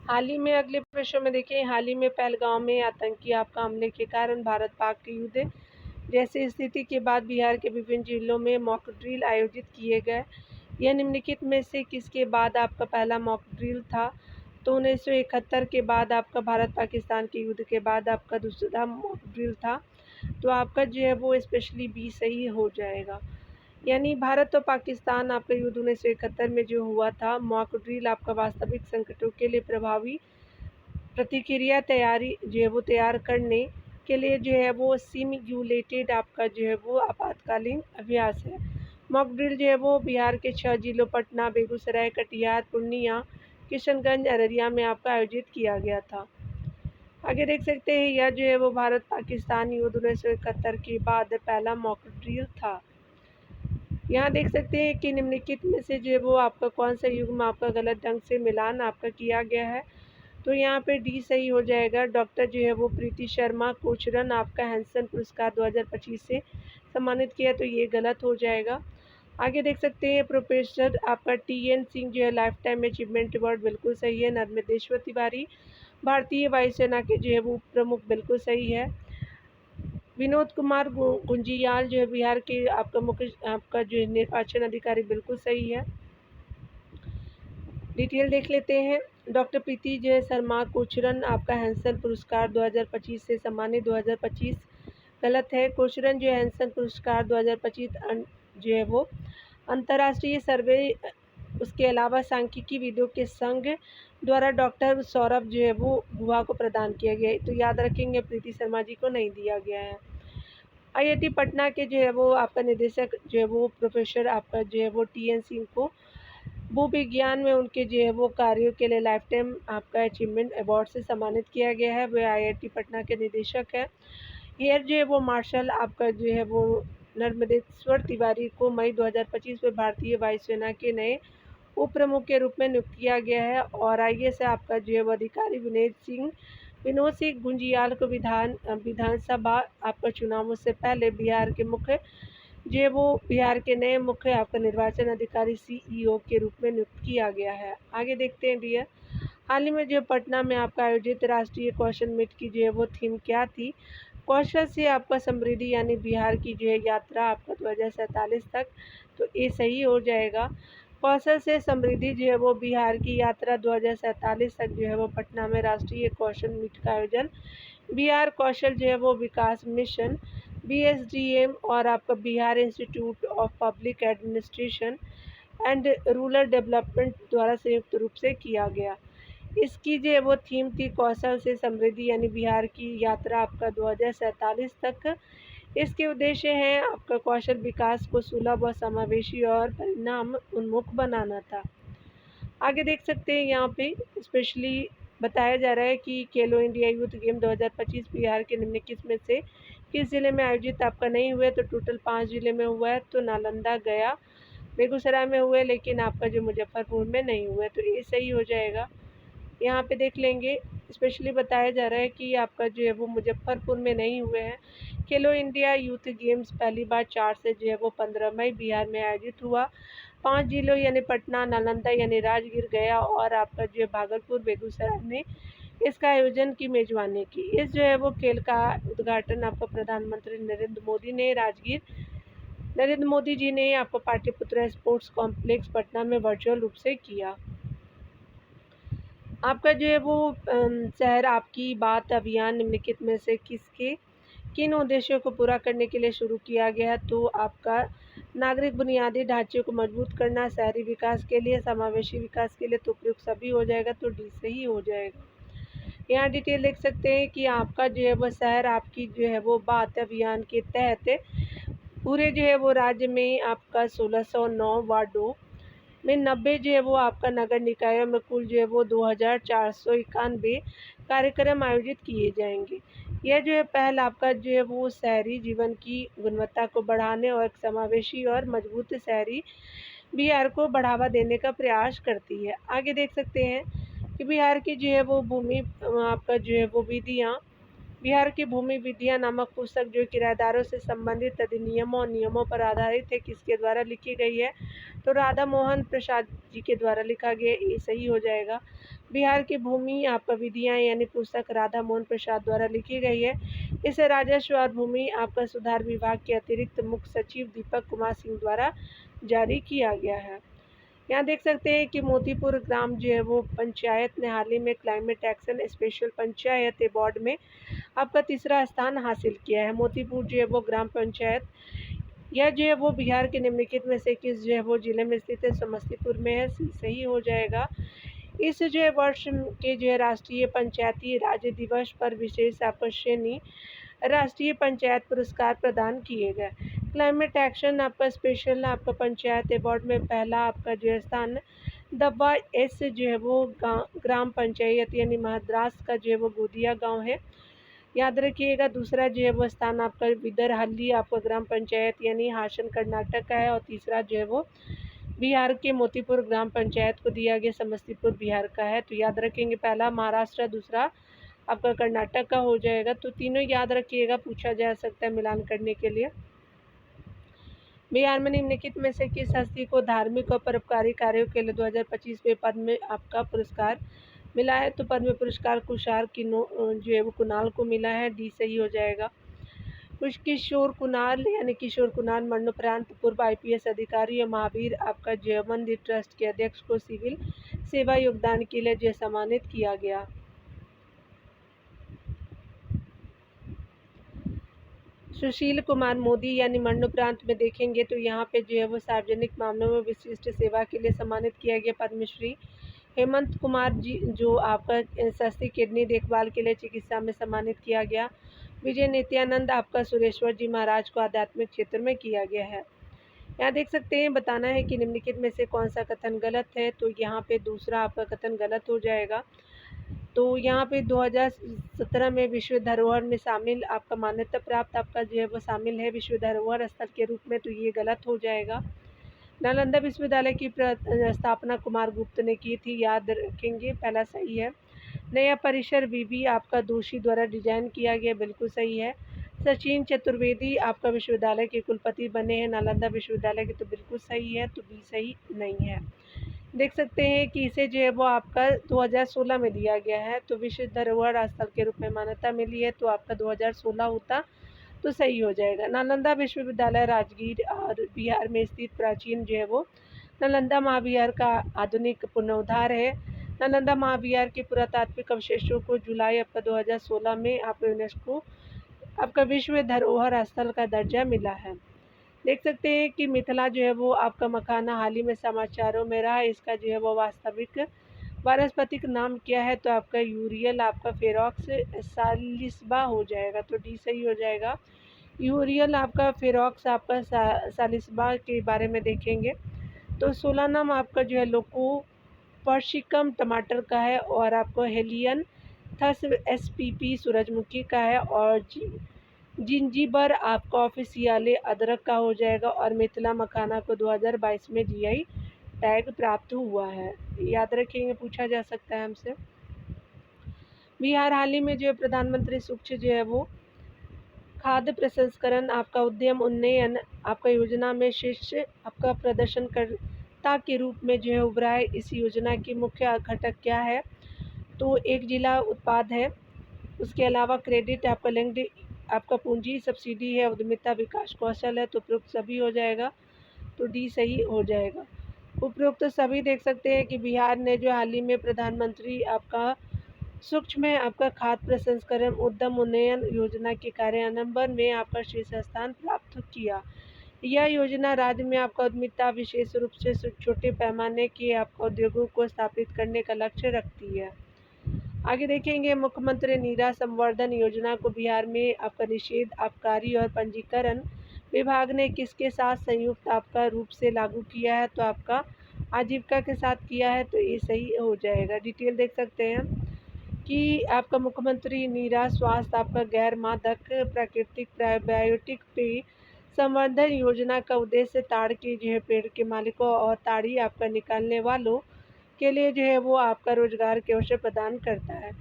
हाल ही में अगले प्रश्न में देखिए, हाल ही में पहलगांव में आतंकी आपका हमले के कारण भारत पाक के युद्ध जैसी स्थिति के बाद बिहार के विभिन्न जिलों में मॉक ड्रिल आयोजित किए गए। यह निम्नलिखित में से किसके बाद आपका पहला मॉक ड्रिल था? तो 1971 के बाद आपका भारत पाकिस्तान के युद्ध के बाद आपका दूसरा मॉक ड्रिल था, तो आपका जो है वो स्पेशली बी सही हो जाएगा। यानी भारत और पाकिस्तान आपका युद्ध 1971 में जो हुआ था, मॉक ड्रिल आपका वास्तविक संकटों के लिए प्रभावी प्रतिक्रिया तैयारी जो है वो तैयार करने के लिए जो है वो सिम्युलेटेड आपका जो है वो आपातकालीन अभ्यास है। मॉक ड्रिल जो है वो बिहार के 6 जिलों पटना, बेगूसराय, कटिहार, पूर्णिया, किशनगंज, अररिया में आपका आयोजित किया गया था। आगे देख सकते हैं, यह जो है वो भारत पाकिस्तान युद्ध 1971 के बाद पहला मॉक ड्रिल था। यहाँ देख सकते हैं कि निम्नलिखित में से जो है वो आपका कौन सा युग्म आपका गलत ढंग से मिलान आपका किया गया है? तो यहाँ पे डी सही हो जाएगा। डॉक्टर जो है वो प्रीति शर्मा कोचरन आपका हैंसन पुरस्कार 2025 से सम्मानित किया, तो ये गलत हो जाएगा। आगे देख सकते हैं, प्रोफेसर आपका TN सिंह जो है लाइफ टाइम अचीवमेंट अवार्ड, बिल्कुल सही है। नर्मदेश्वर तिवारी भारतीय वायुसेना के जो है वो प्रमुख, बिल्कुल सही है। विनोद कुमार गुंजियाल जो है बिहार के आपका मुख्य आपका जो है निर्वाचन अधिकारी, बिल्कुल सही है। डिटेल देख लेते हैं। डॉक्टर प्रीति जो है शर्मा कोचरन आपका हैंसन पुरस्कार 2025 से सम्मानित, 2025 गलत है। कोचरन जो है हैंसन पुरस्कार 2025 जो है वो अंतर्राष्ट्रीय सर्वे, उसके अलावा सांख्यिकी विदों के संघ द्वारा डॉक्टर सौरभ जो है वो गुहा को प्रदान किया गया है, तो याद रखेंगे प्रीति शर्मा जी को नहीं दिया गया है। IIT पटना के जो है वो आपका निदेशक जो है वो प्रोफेसर आपका जो है वो TN सिंह को भूविज्ञान में उनके जो है वो कार्यों के लिए लाइफ टाइम आपका अचीवमेंट अवार्ड से सम्मानित किया गया है। वे IIT पटना के निदेशक है। एयर जो है वो मार्शल आपका जो है वो नर्मदेश्वर तिवारी को मई 2025 में भारतीय वायुसेना के नए उप प्रमुख के रूप में नियुक्त किया गया है। और आगे से आपका जो है वो अधिकारी विनोद सिंह गुंजियाल को विधानसभा आपका चुनावों से पहले बिहार के बिहार के नए मुख्य आपका निर्वाचन अधिकारी CEO के रूप में नियुक्त किया गया है। आगे देखते हैं डियर, हाल ही में जो पटना में आपका आयोजित राष्ट्रीय कौशल मीट की जो है वो थीम क्या थी? कौशल से आपका समृद्धि यानी बिहार की जो है यात्रा आपका 2047 तक, तो ये सही हो जाएगा। कौशल से समृद्धि जो है वो बिहार की यात्रा 2047 तक जो है वो पटना में राष्ट्रीय कौशल मीट का आयोजन बिहार कौशल जो है वो विकास मिशन BSDM और आपका Bihar institute of public administration and rural development द्वारा संयुक्त रूप से किया गया। इसकी जो है वो थीम थी कौशल से समृद्धि यानी बिहार की यात्रा आपका 2047 तक। इसके उद्देश्य हैं आपका कौशल विकास को सुलभ व समावेशी और परिणाम उन्मुख बनाना था। आगे देख सकते हैं यहाँ पे स्पेशली बताया जा रहा है कि खेलो इंडिया यूथ गेम 2025 बिहार के निम्नलिखित में से किस जिले में आयोजित आपका नहीं हुआ? तो टोटल 5 जिले में हुआ है। तो नालंदा, गया, बेगूसराय में हुए, लेकिन आपका जो मुजफ्फरपुर में नहीं हुआ है, तो ये सही हो जाएगा। यहाँ पे देख लेंगे स्पेशली बताया जा रहा है कि आपका जो है वो मुजफ्फरपुर में नहीं हुए हैं। खेलो इंडिया यूथ गेम्स पहली बार 4 से जो है वो 15 मई बिहार में आयोजित हुआ। 5 जिलों यानी पटना, नालंदा यानी राजगीर, गया और आपका जो है भागलपुर, बेगूसराय ने इसका आयोजन की मेजबानी की। इस जो है वो खेल का उद्घाटन आपका प्रधानमंत्री नरेंद्र मोदी जी ने आपका पाटलिपुत्र स्पोर्ट्स कॉम्प्लेक्स पटना में वर्चुअल रूप से किया। आपका जो है वो शहर आपकी बात अभियान निम्नलिखित में से किन उद्देश्यों को पूरा करने के लिए शुरू किया गया है? तो आपका नागरिक बुनियादी ढांचे को मजबूत करना, शहरी विकास के लिए, समावेशी विकास के लिए, तो उपयुक्त सभी हो जाएगा, तो डी से ही हो जाएगा। यहाँ डिटेल देख सकते हैं कि आपका जो है वो शहर आपकी जो है वो बात अभियान के तहत पूरे जो है वो राज्य में आपका 1609 वार्डों में 90 जो है वो आपका नगर निकायों में कुल जो है वो 2491 कार्यक्रम आयोजित किए जाएंगे। यह जो है पहल आपका जो है वो शहरी जीवन की गुणवत्ता को बढ़ाने और एक समावेशी और मजबूत शहरी बिहार को बढ़ावा देने का प्रयास करती है। आगे देख सकते हैं कि बिहार की जो है वो आपका जो है वो बिहार की भूमि विधियाँ नामक पुस्तक जो किराएदारों से संबंधित अधिनियमों और नियमों पर आधारित है, किसके द्वारा लिखी गई है? तो राधा मोहन प्रसाद जी के द्वारा लिखा गया, ये सही हो जाएगा। बिहार की भूमि आपका विधियाँ यानी पुस्तक राधा मोहन प्रसाद द्वारा लिखी गई है। इसे राजस्व और भूमि आपका सुधार विभाग के अतिरिक्त मुख्य सचिव दीपक कुमार सिंह द्वारा जारी किया गया है। यहाँ देख सकते हैं कि मोतीपुर ग्राम जो है वो पंचायत ने हाल ही में climate action special panchayat award में आपका 3रा स्थान हासिल किया है। मोतीपुर जो है वो ग्राम पंचायत यह जो है वो बिहार के निम्नलिखित में से किस जो है वो जिले में स्थित है? समस्तीपुर में है, सही हो जाएगा। इस जो है वर्ष के जो है राष्ट्रीय पंचायती राज दिवस पर विशेष आकर्षणीय राष्ट्रीय पंचायत पुरस्कार प्रदान किए गए। क्लाइमेट एक्शन आपका स्पेशल आपका पंचायत अवार्ड में पहला आपका जो है स्थान दब्बा एस जो है वो ग्राम पंचायत यानी महाद्रास का जो है वो गोदिया गांव है, याद रखिएगा। दूसरा जो है वो स्थान आपका विदरहल्ली आपका ग्राम पंचायत यानी हासन कर्नाटक का है, और तीसरा जो है वो बिहार के मोतीपुर ग्राम पंचायत को दिया गया, समस्तीपुर बिहार का है। तो याद रखेंगे पहला महाराष्ट्र, दूसरा आपका कर्नाटक का हो जाएगा। तो तीनों याद रखिएगा, पूछा जा सकता है मिलान करने के लिए। बिहार में निम्नलिखित में से किस हस्ती को धार्मिक और परोपकारी कार्यों के लिए 2025 में पद्म आपका पुरस्कार मिला है? तो पद्म पुरस्कार कुशार जो है वो कुणाल को मिला है, डी सही हो जाएगा। किशोर कुणाल मरणोपरांत पूर्व IPS अधिकारी और महावीर आपका जयवंत ट्रस्ट के अध्यक्ष को सिविल सेवा योगदान के लिए जो सम्मानित किया गया। सुशील कुमार मोदी यानी मरणोपरांत में देखेंगे तो यहाँ पे जो है वो सार्वजनिक मामलों में विशिष्ट सेवा के लिए सम्मानित किया गया पद्मश्री। हेमंत कुमार जी जो आपका सस्ती किडनी देखभाल के लिए चिकित्सा में सम्मानित किया गया। विजय नित्यानंद आपका सुरेश्वर जी महाराज को आध्यात्मिक क्षेत्र में किया गया है। यहाँ देख सकते हैं बताना है कि निम्नलिखित में से कौन सा कथन गलत है? तो यहाँ पे दूसरा आपका कथन गलत हो जाएगा। तो यहाँ पे 2017 में विश्व धरोहर में शामिल आपका मान्यता प्राप्त आपका जो है वो शामिल है विश्व धरोहर स्थल के रूप में, तो ये गलत हो जाएगा। नालंदा विश्वविद्यालय की स्थापना कुमार गुप्त ने की थी, याद रखेंगे, पहला सही है। नया परिसर वीवी आपका दोषी द्वारा डिजाइन किया गया, बिल्कुल सही है। सचिन चतुर्वेदी आपका विश्वविद्यालय के कुलपति बने हैं नालंदा विश्वविद्यालय के, तो बिल्कुल सही है, तो बी सही नहीं है। देख सकते हैं कि इसे जो है वो आपका 2016 में दिया गया है, तो विश्व धरोहर स्थल के रूप में मान्यता मिली है, तो आपका 2016 होता तो सही हो जाएगा। नालंदा विश्वविद्यालय राजगीर और बिहार में स्थित प्राचीन जो है वो नालंदा महाविहार का आधुनिक पुनरुद्धार है। नालंदा महाविहार के पुरातात्विक अवशेषों को जुलाई आपका 2016 में आपको यूनेस्को आपका विश्व धरोहर स्थल का दर्जा मिला है। देख सकते हैं कि मिथिला जो है वो आपका मखाना हाल ही में समाचारों में रहा, इसका जो है वो वास्तविक वानस्पतिक नाम क्या है, तो आपका यूरियल आपका फेरॉक्स सालिसबा हो जाएगा, तो डी सही हो जाएगा। यूरियल आपका फेरॉक्स आपका सालिसबा के बारे में देखेंगे, तो सोलानम आपका जो है लोको पर्शिकम टमाटर का है, और आपको हेलियन थस एसपीपी सूरजमुखी का है, और जिंजीबर आपका ऑफिसियाले अदरक का हो जाएगा, और मिथिला मखाना को 2022 में जीआई टैग प्राप्त हुआ है, याद रखेंगे, पूछा जा सकता है हमसे। बिहार हाल ही में जो है प्रधानमंत्री सूक्ष्म जो है वो खाद्य प्रसंस्करण आपका उद्यम उन्नयन आपका योजना में शीर्ष आपका प्रदर्शनकर्ता के रूप में जो है उभरा है। इस योजना की मुख्य घटक क्या है, तो एक जिला उत्पाद है, उसके अलावा क्रेडिट आपका लिंक्ड आपका पूंजी सब्सिडी है, उद्यमिता विकास कौशल है, तो उपरोक्त सभी हो जाएगा, तो डी सही हो जाएगा। उपरोक्त तो सभी देख सकते हैं कि बिहार ने जो हाल ही में प्रधानमंत्री आपका सूक्ष्म में आपका खाद्य प्रसंस्करण उद्यम उन्नयन योजना के कार्यान्वयन में आपका शीर्ष स्थान प्राप्त किया। यह योजना राज्य में आपका उद्यमिता विशेष रूप से छोटे पैमाने के आपका उद्योगों को स्थापित करने का लक्ष्य रखती है। आगे देखेंगे, मुख्यमंत्री नीरा संवर्धन योजना को बिहार में आपका निषेध आबकारी और पंजीकरण विभाग ने किसके साथ संयुक्त आपका रूप से लागू किया है, तो आपका आजीविका के साथ किया है, तो ये सही हो जाएगा। डिटेल देख सकते हैं कि आपका मुख्यमंत्री नीरा स्वास्थ्य आपका गैर मादक प्राकृतिक बायोटिक पेय संवर्धन योजना का उद्देश्य ताड़ के जो है पेड़ के मालिकों और ताड़ी आपका निकालने वालों के लिए जो है वो आपका रोजगार के अवसर प्रदान करता है।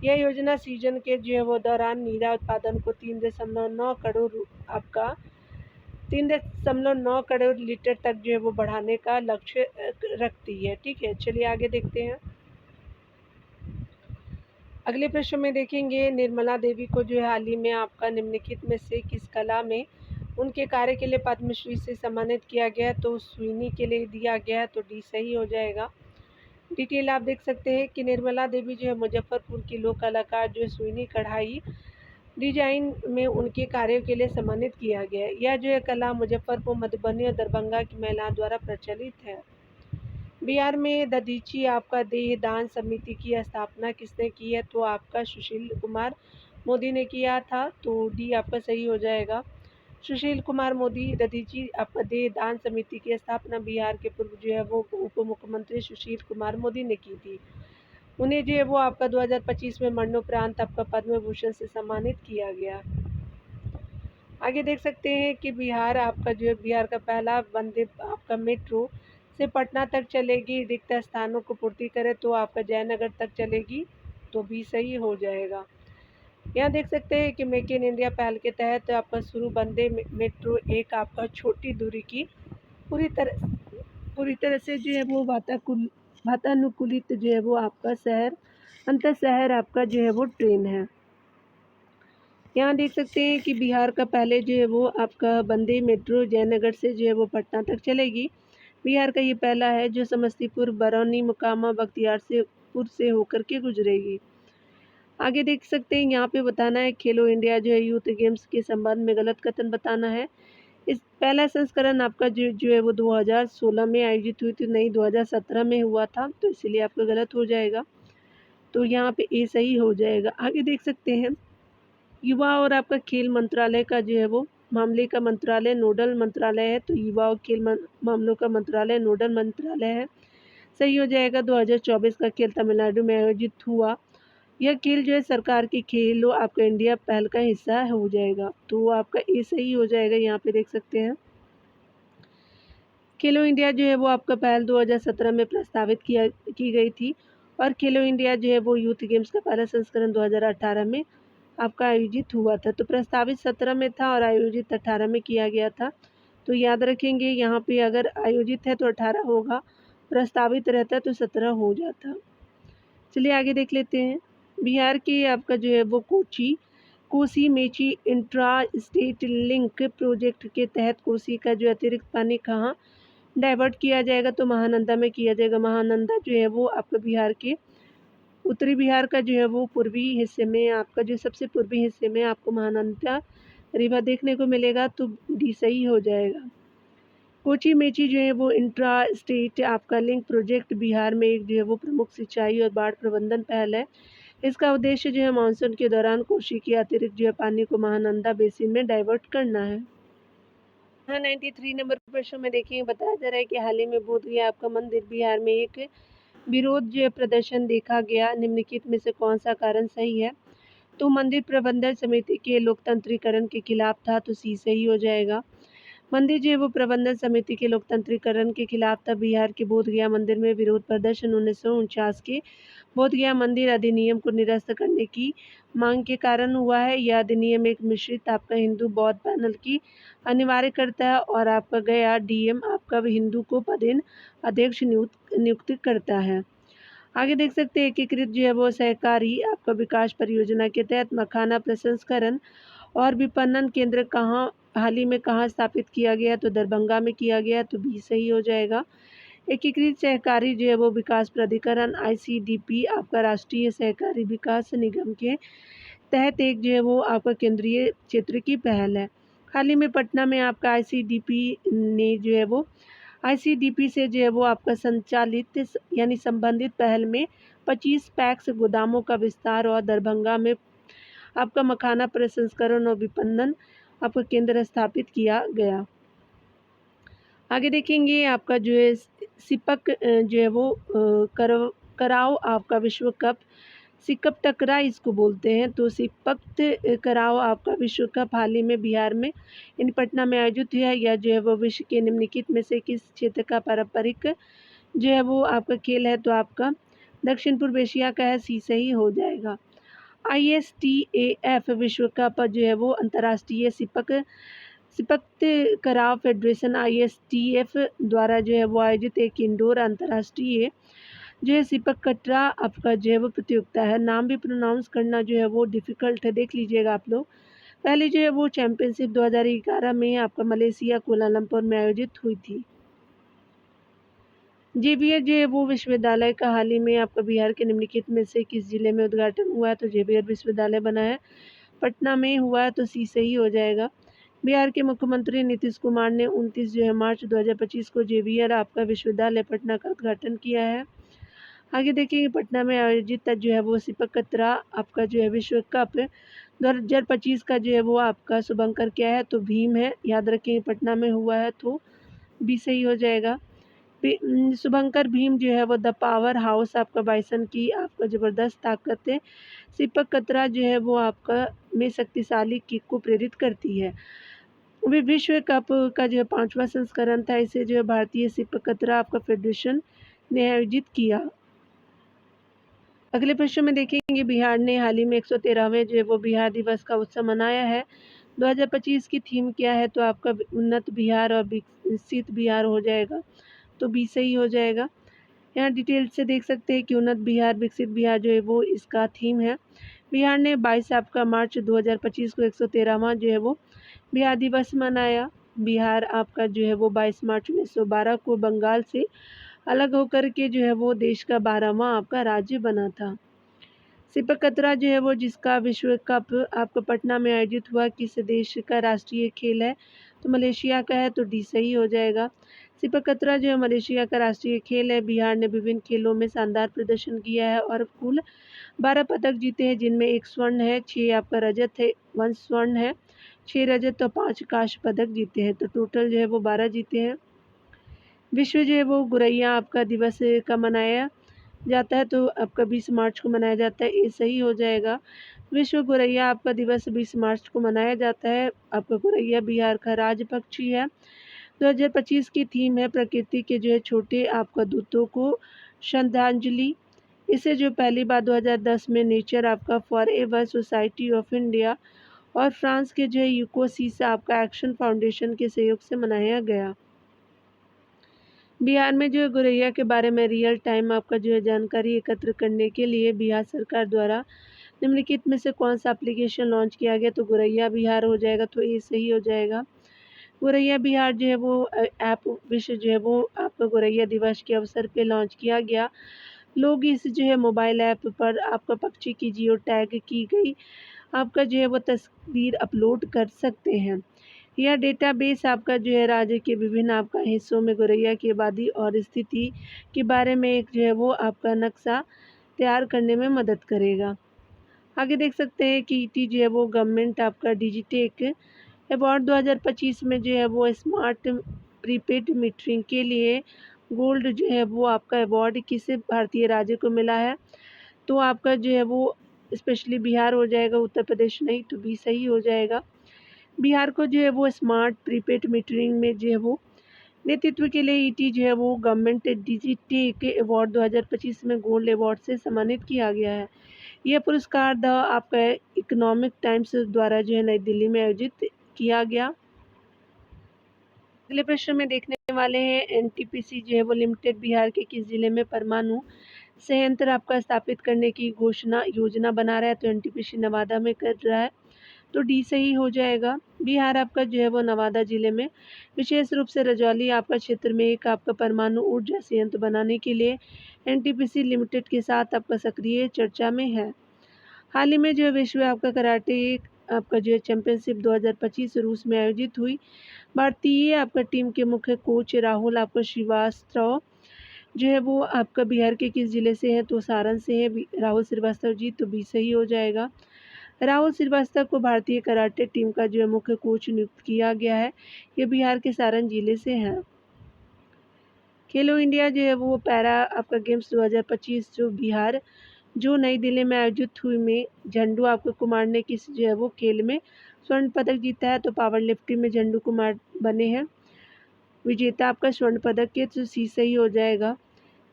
यह योजना सीजन के जो है वो दौरान नीरा उत्पादन को 3.9 करोड़ आपका 3.9 करोड़ लीटर तक जो है वो बढ़ाने का लक्ष्य रखती है। ठीक है, चलिए आगे देखते हैं। अगले प्रश्न में देखेंगे, निर्मला देवी को जो है हाल ही में आपका निम्नलिखित में से किस कला में उनके कार्य के लिए पद्मश्री से सम्मानित किया गया, तो सुईनी के लिए दिया गया है, तो डी सही हो जाएगा। डिटेल आप देख सकते हैं कि निर्मला देवी जो है मुजफ्फरपुर की लोक कलाकार जो है सुईनी कढ़ाई डिजाइन में उनके कार्यों के लिए सम्मानित किया गया है। यह जो है कला मुजफ्फरपुर, मधुबनी और दरभंगा की महिलाओं द्वारा प्रचलित है। बिहार में दधीची आपका देह दान समिति की स्थापना किसने की है, तो आपका सुशील कुमार मोदी ने किया था, तो डी आपका सही हो जाएगा। सुशील कुमार मोदी दधीची आपका देह दान समिति की स्थापना बिहार के पूर्व जो है वो उप मुख्यमंत्री सुशील कुमार मोदी ने की थी। उन्हें जो है वो आपका 2025 में मरणोपरांत आपका पद्म भूषण से सम्मानित किया गया। आगे देख सकते हैं कि बिहार आपका जो है बिहार का पहला वंदे आपका मेट्रो से पटना तक चलेगी, रिक्त स्थानों को पूर्ति करे तो आपका जयनगर तक चलेगी, तो भी सही हो जाएगा। यहाँ देख सकते हैं कि मेक इन इंडिया पहल के तहत आपका शुरू वंदे मेट्रो एक आपका छोटी दूरी की पूरी तरह से जो है वो वातानुकूलित जो है वो आपका शहर अंतर शहर आपका जो है वो ट्रेन है। यहाँ देख सकते हैं कि बिहार का पहले जो है वो आपका वंदे मेट्रो जयनगर से जो है वो पटना तक चलेगी। बिहार का ये पहला है जो समस्तीपुर, बरौनी, मोकामा, बख्तियारपुर से होकर के गुजरेगी। आगे देख सकते हैं यहाँ पे बताना है खेलो इंडिया जो है यूथ गेम्स के संबंध में गलत कथन बताना है। इस पहला संस्करण आपका जो है वो 2016 में आयोजित हुई थी, नहीं 2017 में हुआ था, तो इसीलिए आपका गलत हो जाएगा, तो यहाँ पे ए सही हो जाएगा। आगे देख सकते हैं युवा और आपका खेल मंत्रालय का जो है वो मामले का मंत्रालय नोडल मंत्रालय है, तो युवा और खेल मामलों का मंत्रालय नोडल मंत्रालय है, सही हो जाएगा। 2024 का खेल तमिलनाडु में आयोजित हुआ। यह खेल जो है सरकार की खेलो आपका इंडिया पहल का हिस्सा हो जाएगा, तो आपका ए सही हो जाएगा। यहाँ पे देख सकते हैं खेलो इंडिया जो है वो आपका पहल 2017 में प्रस्तावित की गई थी और खेलो इंडिया जो है वो यूथ गेम्स का पहला संस्करण 2018 में आपका आयोजित हुआ था। तो प्रस्तावित 17 में था और आयोजित 18 में किया गया था। तो याद रखेंगे यहाँ पे अगर आयोजित है तो 18 होगा, प्रस्तावित रहता तो 17 हो जाता। चलिए आगे देख लेते हैं। बिहार के आपका जो है वो Kosi Mechi intra state link project के तहत कोसी का जो अतिरिक्त पानी कहाँ डाइवर्ट किया जाएगा, तो महानंदा में किया जाएगा। महानंदा जो है वो आपका बिहार के उत्तरी बिहार का जो है वो पूर्वी हिस्से में, आपका जो सबसे पूर्वी हिस्से में आपको महानंदा रिवर देखने को मिलेगा, तो डी सही हो जाएगा। कोची मेची जो है वो इंट्रा स्टेट आपका लिंक प्रोजेक्ट बिहार में एक जो है वो प्रमुख सिंचाई और बाढ़ प्रबंधन पहल है। इसका उद्देश्य जो है मानसून के दौरान कोसी के अतिरिक्त जो है पानी को महानंदा बेसिन में डाइवर्ट करना है। हाँ 93 नंबर प्रश्न में देखिए बताया जा रहा है कि हाल ही में बोध गया आपका मंदिर बिहार में एक विरोध जो है प्रदर्शन देखा गया, निम्नलिखित में से कौन सा कारण सही है, तो मंदिर प्रबंधन समिति के लोकतंत्रीकरण के खिलाफ था, तो सी सही हो जाएगा। मंदिर जो है वो प्रबंधन समिति के लोकतंत्रीकरण के खिलाफ था। बिहार के बोध गया मंदिर में विरोध प्रदर्शन 1949 के बोध गया मंदिर अधिनियम को निरस्त करने की मांग के कारण हुआ है। यह अधिनियम एक मिश्रित आपका हिंदू बौद्ध पैनल की अनिवार्य करता है और आपका गया डीएम आपका हिंदू को पदेन अध्यक्ष नियुक्त करता है। आगे देख सकते हैं एकीकृत जो है वो सहकारी आपका विकास परियोजना के तहत मखाना प्रसंस्करण और विपणन केंद्र कहाँ हाल ही में कहाँ स्थापित किया गया, तो दरभंगा में किया गया, तो बी सही हो जाएगा। एकीकृत सहकारी जो है वो विकास प्राधिकरण आईसीडीपी आपका राष्ट्रीय सहकारी विकास निगम के तहत एक जो है वो आपका केंद्रीय क्षेत्र की पहल है। हाल ही में पटना में आपका आईसीडीपी ने जो है वो आईसीडीपी से जो है वो आपका संचालित यानी संबंधित पहल में 25 पैक्स गोदामों का विस्तार और दरभंगा में आपका मखाना प्रसंस्करण और विपणन आपका केंद्र स्थापित किया गया। आगे देखेंगे आपका जो है सिपक जो है वो कराओ आपका विश्व कप सिकप टकरा इसको बोलते हैं, तो सिपक कराओ आपका विश्व कप हाल ही में बिहार में यानी पटना में आयोजित हुआ है। यह जो है वो विश्व के निम्नलिखित में से किस क्षेत्र का पारंपरिक जो है वो आपका खेल है, तो आपका दक्षिण पूर्व एशिया का है, सी सही हो जाएगा। ISTAF विश्व कप जो है वो अंतर्राष्ट्रीय सिपक कराव फेडरेशन ISTF द्वारा जो है वो आयोजित एक इंडोर अंतर्राष्ट्रीय जो है सिपक कटरा आपका जो है वो प्रतियोगिता है। नाम भी प्रोनाउंस करना जो है वो डिफ़िकल्ट है, देख लीजिएगा आप लोग। पहले जो है वो चैम्पियनशिप 2011 में आपका मलेशिया कुआलालंपुर में आयोजित हुई थी। जेबीआर जो है वो विश्वविद्यालय का हाल ही में आपका बिहार के निम्नलिखित में से किस जिले में उद्घाटन हुआ है, तो जेबीआर विश्वविद्यालय बना है पटना में हुआ है, तो सी सही हो जाएगा। बिहार के मुख्यमंत्री नीतीश कुमार ने 29 जो है मार्च 2025 को जेबीआर आपका विश्वविद्यालय पटना का उद्घाटन किया है। आगे देखिए पटना में आयोजित जो है वो सिपक कतरा आपका जो है विश्व कप 2025 का जो है वो आपका शुभंकर क्या है, तो भीम है। याद रखें पटना में हुआ है, तो बी सही हो जाएगा। शुभंकर भीम जो है वो द पावर हाउस आपका बाइसन की आपका ज़बरदस्त ताकत है। सिपक कतरा जो है वो आपका में शक्तिशाली किक को प्रेरित करती है। वे विश्व कप का जो है 5वां संस्करण था। इसे जो है भारतीय सिपक कतरा आपका फेडरेशन ने आयोजित किया। अगले प्रश्न में देखेंगे बिहार ने हाल ही में 113वें जो है वो बिहार दिवस का उत्सव मनाया है। 2025 की थीम क्या है, तो आपका उन्नत बिहार और विकसित बिहार हो जाएगा, तो बी सही हो जाएगा। यहाँ डिटेल से देख सकते हैं कि उन्नत बिहार विकसित बिहार जो है वो इसका थीम है। बिहार ने 22 आपका मार्च 2025 को 113वां जो है वो बिहार दिवस मनाया। बिहार आपका जो है वो 22 मार्च 1912 को बंगाल से अलग होकर के जो है वो देश का 12वां आपका राज्य बना था। सिपक कतरा जो है वो जिसका विश्व कप आपका पटना में आयोजित हुआ किस देश का राष्ट्रीय खेल है, तो मलेशिया का है, तो डी सही हो जाएगा। सिपक कतरा जो है मलेशिया का राष्ट्रीय खेल है। बिहार ने विभिन्न खेलों में शानदार प्रदर्शन किया है और कुल 12 पदक जीते हैं, जिनमें 1 स्वर्ण है, 6 आपका रजत है, 1 स्वर्ण है, 6 रजत और 5 कांस्य पदक जीते हैं, तो टोटल जो है वो 12 जीते हैं। विश्व जो है वो गुरैया आपका दिवस का मनाया जाता है, तो आपका 20 मार्च को मनाया जाता है, ये सही हो जाएगा। विश्व गुरैया आपका दिवस 20 मार्च को मनाया जाता है। आपका गुरैया बिहार का राज्य पक्षी है। 2025 की थीम है प्रकृति के जो है छोटे आपका दूतों को श्रद्धांजलि। इसे जो पहली बार 2010 में नेचर आपका फॉरएवर सोसाइटी ऑफ इंडिया और फ्रांस के जो है यूकोसीसा आपका एक्शन फाउंडेशन के सहयोग से मनाया गया। बिहार में जो है गोरैया के बारे में रियल टाइम आपका जो है जानकारी एकत्र करने के लिए बिहार सरकार द्वारा निम्नलिखित में से कौन सा एप्लीकेशन लॉन्च किया गया? तो गोरैया बिहार हो जाएगा, तो ये सही हो जाएगा। गोरैया बिहार जो है वो ऐप विश्व जो है वो आपका गोरैया दिवस के अवसर पे लॉन्च किया गया। लोग इस जो है मोबाइल ऐप पर आपका पक्षी की जियो टैग की गई आपका जो है वो तस्वीर अपलोड कर सकते हैं। यह डेटाबेस आपका जो है राज्य के विभिन्न आपका हिस्सों में गोरैया की आबादी और स्थिति के बारे में एक जो है वो आपका नक्शा तैयार करने में मदद करेगा। आगे देख सकते हैं कि ईटी जो है वो गवर्नमेंट आपका डिजिटेक अवार्ड 2025 में जो है वो स्मार्ट प्रीपेड मीटरिंग के लिए गोल्ड जो है वो आपका अवार्ड किस भारतीय राज्य को मिला है? तो आपका जो है वो स्पेशली बिहार हो जाएगा, उत्तर प्रदेश नहीं, तो बी सही हो जाएगा। बिहार को जो है वो स्मार्ट प्रीपेड मीटरिंग में जो है वो नेतृत्व के लिए ईटी जो है वो गवर्नमेंट डिजिटेक अवार्ड 2025 में गोल्ड अवार्ड से सम्मानित किया गया है। यह पुरस्कार द आपका इकोनॉमिक टाइम्स द्वारा जो है नई दिल्ली में आयोजित किया गया। अगले प्रश्न में देखने वाले हैं एनटीपीसी जो है वो लिमिटेड बिहार के किस जिले में परमाणु संयंत्र आपका स्थापित करने की योजना बना रहा है? तो एनटीपीसी नवादा में कर रहा है, तो डी सही हो जाएगा। बिहार आपका जो है वो नवादा जिले में विशेष रूप से रजौली आपका क्षेत्र में एक आपका परमाणु ऊर्जा संयंत्र बनाने के लिए एनटीपीसी लिमिटेड के साथ आपका सक्रिय चर्चा में है। हाल ही में जो विश्व आपका कराटे आपका जो है चैंपियनशिप 2025 रूस में आयोजित हुई। भारतीय आपका टीम के मुख्य कोच राहुल आपका श्रीवास्तव जो है वो आपका बिहार के किस जिले से है? तो सारण से है राहुल श्रीवास्तव जी, तो बी सही हो जाएगा। राहुल श्रीवास्तव को भारतीय कराटे टीम का जो है मुख्य कोच नियुक्त किया गया है। ये बिहार के सारण जिले से हैं। खेलो इंडिया जो है वो पैरा आपका गेम्स 2025 जो नई दिल्ली में आयोजित हुई में झंडू आपका कुमार ने किस जो है वो खेल में स्वर्ण पदक जीता है? तो पावर लिफ्टिंग में झंडू कुमार बने हैं विजेता आपका स्वर्ण पदक के, तो सी सही हो जाएगा।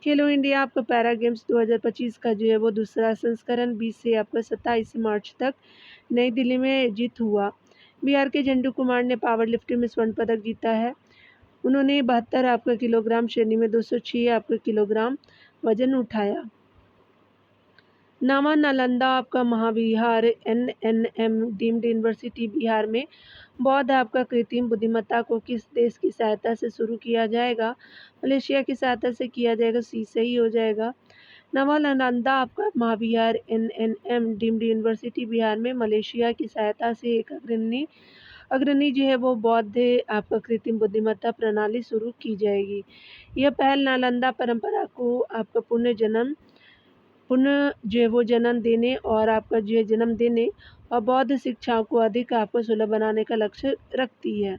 खेलो इंडिया आपका पैरा गेम्स 2025 का जो है वो दूसरा संस्करण 20 से आपका 27 मार्च तक नई दिल्ली में आयोजित हुआ। बिहार के झंडू कुमार ने पावर लिफ्टिंग में स्वर्ण पदक जीता है। उन्होंने 72 आपका किलोग्राम श्रेणी में 206 आपका किलोग्राम वजन उठाया। नावा नालंदा आपका महाविहार एनएनएम डीम्ड यूनिवर्सिटी बिहार में बौद्ध आपका कृत्रिम बुद्धिमत्ता को किस देश की सहायता से शुरू किया जाएगा? मलेशिया की सहायता से किया जाएगा, सी सही हो जाएगा। नवा नालंदा आपका महाविहार एनएनएम डीम्ड यूनिवर्सिटी बिहार में मलेशिया की सहायता से एक अग्रणी जो है वो बौद्ध आपका कृत्रिम बुद्धिमत्ता प्रणाली शुरू की जाएगी। यह पहल नालंदा परंपरा को आपका पुनः जो है वो जन्म देने और आपका जो है जन्म देने और बौद्ध शिक्षाओं को अधिक आपको सुलभ बनाने का लक्ष्य रखती है।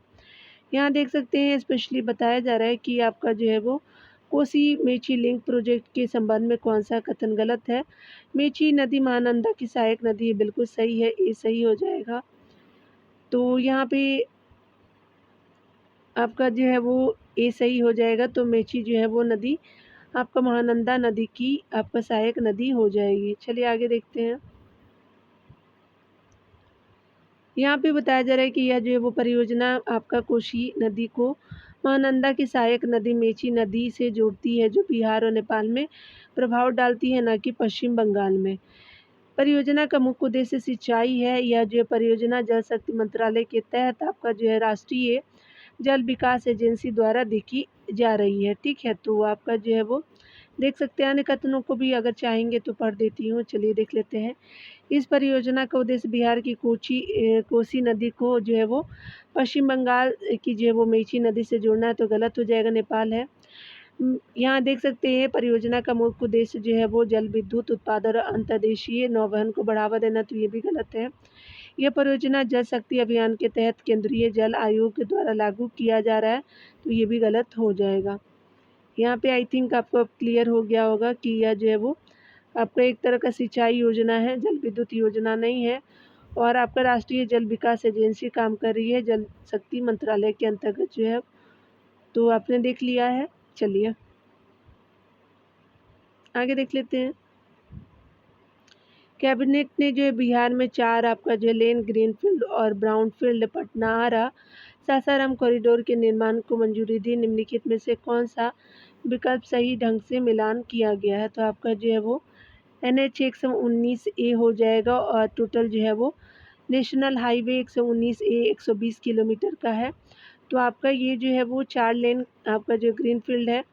यहाँ देख सकते हैं स्पेशली बताया जा रहा है कि आपका जो है वो कोसी मेची लिंक प्रोजेक्ट के संबंध में कौन सा कथन गलत है? मेची नदी महानंदा की सहायक नदी है, बिल्कुल सही है, ये सही हो जाएगा। तो यहाँ पे आपका जो है वो ए सही हो जाएगा, तो मेची जो है वो नदी आपका महानंदा नदी की आपका सहायक नदी हो जाएगी। चलिए आगे देखते हैं। यहाँ पे बताया जा रहा है कि यह जो है वो परियोजना आपका कोसी नदी को महानंदा की सहायक नदी मेची नदी से जोड़ती है, जो बिहार और नेपाल में प्रभाव डालती है, न कि पश्चिम बंगाल में। परियोजना का मुख्य उद्देश्य सिंचाई है। यह जो है परियोजना जल शक्ति मंत्रालय के तहत आपका जो है राष्ट्रीय जल विकास एजेंसी द्वारा देखी जा रही है। ठीक है, तो आपका जो है वो देख सकते हैं। अन्य कथनों को भी अगर चाहेंगे तो पढ़ देती हूँ, चलिए देख लेते हैं। इस परियोजना का उद्देश्य बिहार की कोसी नदी को जो है वो पश्चिम बंगाल की जो है वो मेची नदी से जोड़ना है, तो गलत हो जाएगा, नेपाल है। यहाँ देख सकते हैं परियोजना का मुख्य उद्देश्य जो है वो जल विद्युत उत्पादन और अंतर्देशीय नौवहन को बढ़ावा देना, तो ये भी गलत है। यह परियोजना जल शक्ति अभियान के तहत केंद्रीय जल आयोग के द्वारा लागू किया जा रहा है, तो ये भी गलत हो जाएगा। यहाँ पे आई थिंक आपको अब क्लियर हो गया होगा कि यह जो है वो आपका एक तरह का सिंचाई योजना है, जल विद्युत योजना नहीं है। और आपका राष्ट्रीय जल विकास एजेंसी काम कर रही है जल शक्ति मंत्रालय के अंतर्गत जो है तो आपने देख लिया है। चलिए आगे देख लेते हैं। कैबिनेट ने जो है बिहार में 4 आपका जो है लेन ग्रीनफील्ड और ब्राउनफील्ड पटना आरा सासाराम कॉरिडोर के निर्माण को मंजूरी दी। निम्नलिखित में से कौन सा विकल्प सही ढंग से मिलान किया गया है? तो आपका जो है वो NH 119A हो जाएगा और टोटल जो है वो नेशनल हाईवे 119A 120 किलोमीटर का है। तो आपका ये जो है वो 4 लेन आपका जो ग्रीनफील्ड है,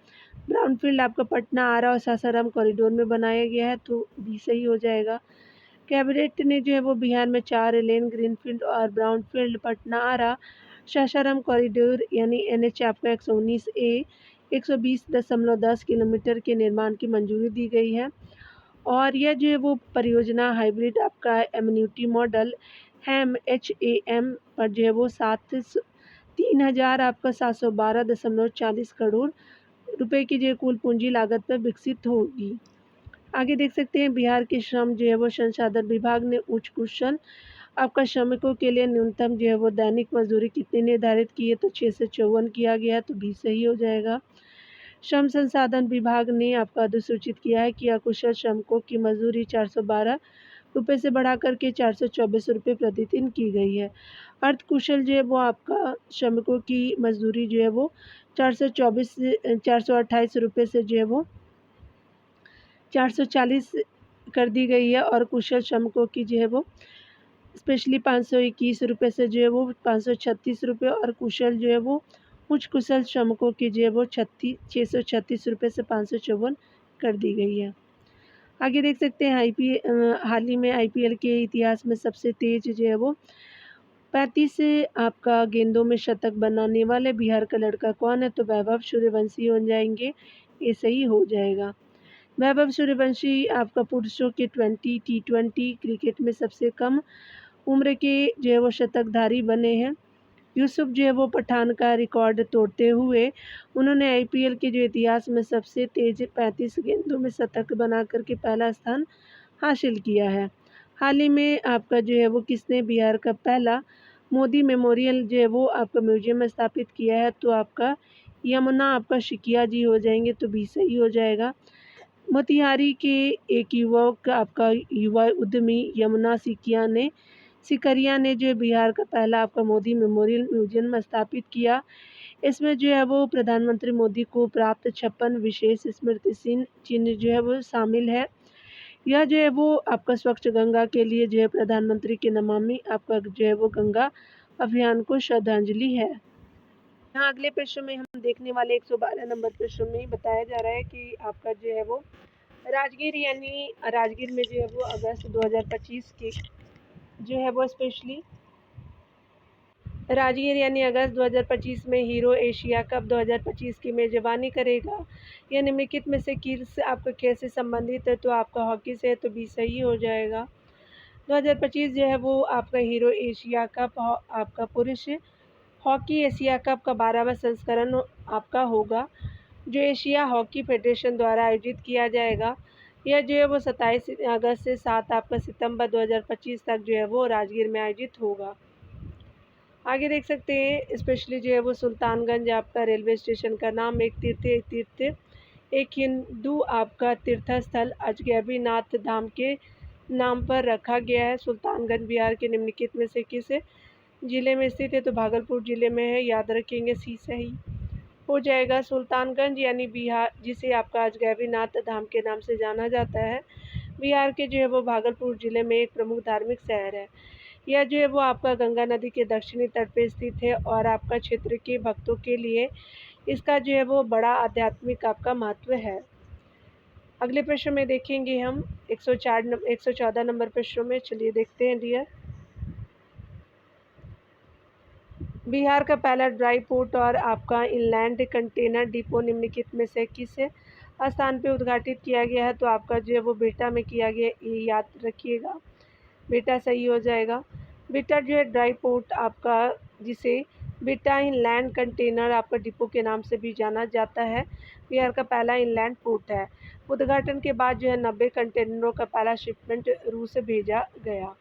ब्राउनफील्ड आपका पटना आरा और सासाराम कॉरिडोर में बनाया गया है, तो बी सही हो जाएगा। कैबिनेट ने जो है वो बिहार में 4 लेन ग्रीनफील्ड और ब्राउनफील्ड पटना आरा सासाराम कॉरिडोर यानी NH आपका 119A 120.10 किलोमीटर के निर्माण की मंजूरी दी गई है। और यह जो है वो परियोजना हाइब्रिड आपका एम्यूनिटी मॉडल HAM पर जो है वो 3,000 आपका 712.40 करोड़ रुपए की जो है कुल पूंजी लागत पर विकसित होगी। आगे देख सकते हैं बिहार के श्रम जो है वो संसाधन विभाग ने उच्च कुशल आपका श्रमिकों के लिए न्यूनतम जो है वो दैनिक मजदूरी कितनी निर्धारित की है? तो 6 से 54 किया गया है, तो बी सही हो जाएगा। श्रम संसाधन विभाग ने आपका अधिसूचित किया है कि अकुशल श्रमिकों की मजदूरी 412 रुपये से बढ़ाकर के 424 रुपये प्रतिदिन की गई है। अर्धकुशल जो है वो आपका श्रमिकों की मजदूरी जो है वो 428 रुपये से जो है वो 440 कर दी गई है और कुशल श्रमिकों की जो है वो स्पेशली 521 रुपये से जो है वो 536 रुपये और कुशल जो है वो उच्च कुशल श्रमिकों की जो है वो 636 रुपये से 554 कर दी गई है। आगे देख सकते हैं हाल ही में IPL के इतिहास में सबसे तेज जो है वो 35 आपका गेंदों में शतक बनाने वाले बिहार का लड़का कौन है? तो वैभव सूर्यवंशी हो जाएंगे, ये सही हो जाएगा। वैभव सूर्यवंशी आपका पुरुषों के T20 क्रिकेट में सबसे कम उम्र के जो है वो शतकधारी बने हैं। यूसुफ जो है वो पठान का रिकॉर्ड तोड़ते हुए उन्होंने IPL के जो इतिहास में सबसे तेज 35 गेंदों में शतक बना कर के पहला स्थान हासिल किया है। हाल ही में आपका जो है वो किसने बिहार का पहला मोदी मेमोरियल जो है वो आपका म्यूजियम में स्थापित किया है? तो आपका यमुना आपका शिकिया जी हो जाएंगे, तो बी सही हो जाएगा। मोतिहारी के एक युवक आपका युवा उद्यमी यमुना सिकरिया ने जो है बिहार का पहला आपका मोदी मेमोरियल म्यूजियम स्थापित किया। इसमें जो है वो प्रधानमंत्री मोदी को प्राप्त 56 विशेष स्मृति चिन्ह जो है वो शामिल है। यह जो है वो आपका स्वच्छ गंगा के लिए जो है प्रधानमंत्री के नमामि आपका जो है वो गंगा अभियान को श्रद्धांजलि है। यहाँ अगले प्रश्न में हम देखने वाले 112 नंबर प्रश्न में बताया जा रहा है कि आपका जो है वो राजगीर में जो है वो अगस्त 2025 की जो है वो स्पेशली राजगीर यानी अगस्त 2025 में हीरो एशिया कप 2025 की मेजबानी करेगा। यह निम्नलिखित में से किस आपका कैसे संबंधित है? तो आपका हॉकी से है, तो बी सही हो जाएगा। 2025 जो है वो आपका हीरो एशिया कप आपका पुरुष हॉकी एशिया कप का 12वां संस्करण आपका होगा, जो एशिया हॉकी फेडरेशन द्वारा आयोजित किया जाएगा। यह जो है वो 27 अगस्त से 7 आपका सितंबर 2025 तक जो है वो राजगीर में आयोजित होगा। आगे देख सकते हैं स्पेशली जो है वो सुल्तानगंज आपका रेलवे स्टेशन का नाम एक हिंदू आपका तीर्थस्थल अजगैबीनाथ धाम के नाम पर रखा गया है। सुल्तानगंज बिहार के निम्नलिखित में से किस जिले में स्थित है? तो भागलपुर जिले में है, याद रखेंगे, सी सही हो जाएगा। सुल्तानगंज यानी बिहार जिसे आपका अजगैबीनाथ धाम के नाम से जाना जाता है, बिहार के जो है वो भागलपुर जिले में एक प्रमुख धार्मिक शहर है। यह जो है वो आपका गंगा नदी के दक्षिणी तट पर स्थित है और आपका क्षेत्र के भक्तों के लिए इसका जो है वो बड़ा आध्यात्मिक आपका महत्व है। अगले प्रश्न में देखेंगे हम 114 नंबर प्रश्न में। चलिए देखते हैं डियर। बिहार का पहला ड्राई पोर्ट और आपका इनलैंड कंटेनर डिपो निम्नलिखित में से किस स्थान पर उद्घाटित किया गया है? तो आपका जो है वो बेटा में किया गया, ये याद रखिएगा, बेटा सही हो जाएगा। बेटा जो है ड्राई पोर्ट आपका जिसे बेटा इनलैंड कंटेनर आपका डिपो के नाम से भी जाना जाता है, बिहार का पहला इनलैंड पोर्ट है। उद्घाटन के बाद जो है 90 कंटेनरों का पहला शिपमेंट रूस से भेजा गया।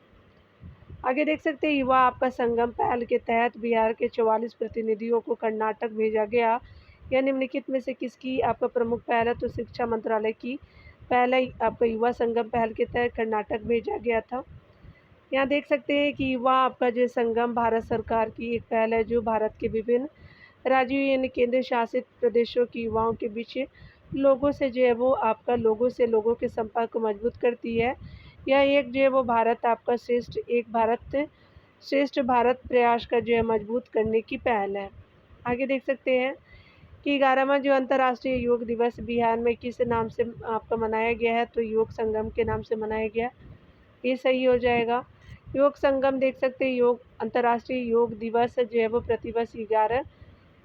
आगे देख सकते हैं युवा आपका संगम पहल के तहत बिहार के 44 प्रतिनिधियों को कर्नाटक भेजा गया। यह निम्नलिखित में से किसकी आपका प्रमुख पहल है? तो शिक्षा मंत्रालय की पहल है। आपका युवा संगम पहल के तहत कर्नाटक भेजा गया था। यहाँ देख सकते हैं कि युवा आपका जो संगम भारत सरकार की एक पहल है, जो भारत के विभिन्न राज्यों यानी केंद्र शासित प्रदेशों के युवाओं के बीच लोगों से जो है वो आपका लोगों के संपर्क को मजबूत करती है। यह एक जो है वो भारत आपका श्रेष्ठ भारत प्रयास का जो है मजबूत करने की पहल है। आगे देख सकते हैं कि 11वां जो अंतर्राष्ट्रीय योग दिवस बिहार में किस नाम से आपका मनाया गया है? तो योग संगम के नाम से मनाया गया। ये सही हो जाएगा। योग संगम देख सकते हैं, योग अंतर्राष्ट्रीय योग दिवस जो है वो प्रतिवर्ष 11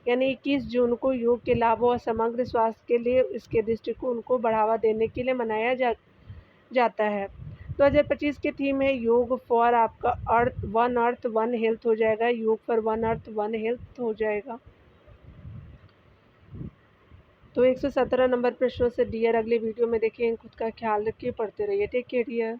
यानी 21 जून को योग के लाभों और समग्र स्वास्थ्य के लिए इसके दृष्टिकोण को बढ़ावा देने के लिए मनाया जाता है। 2025 की थीम है योग फॉर आपका अर्थ वन हेल्थ हो जाएगा। योग for one earth one health हो जाएगा। तो 117 नंबर प्रश्नों से डियर अगले वीडियो में देखें। खुद का ख्याल रखिए, पढ़ते रहिए। Take care dear.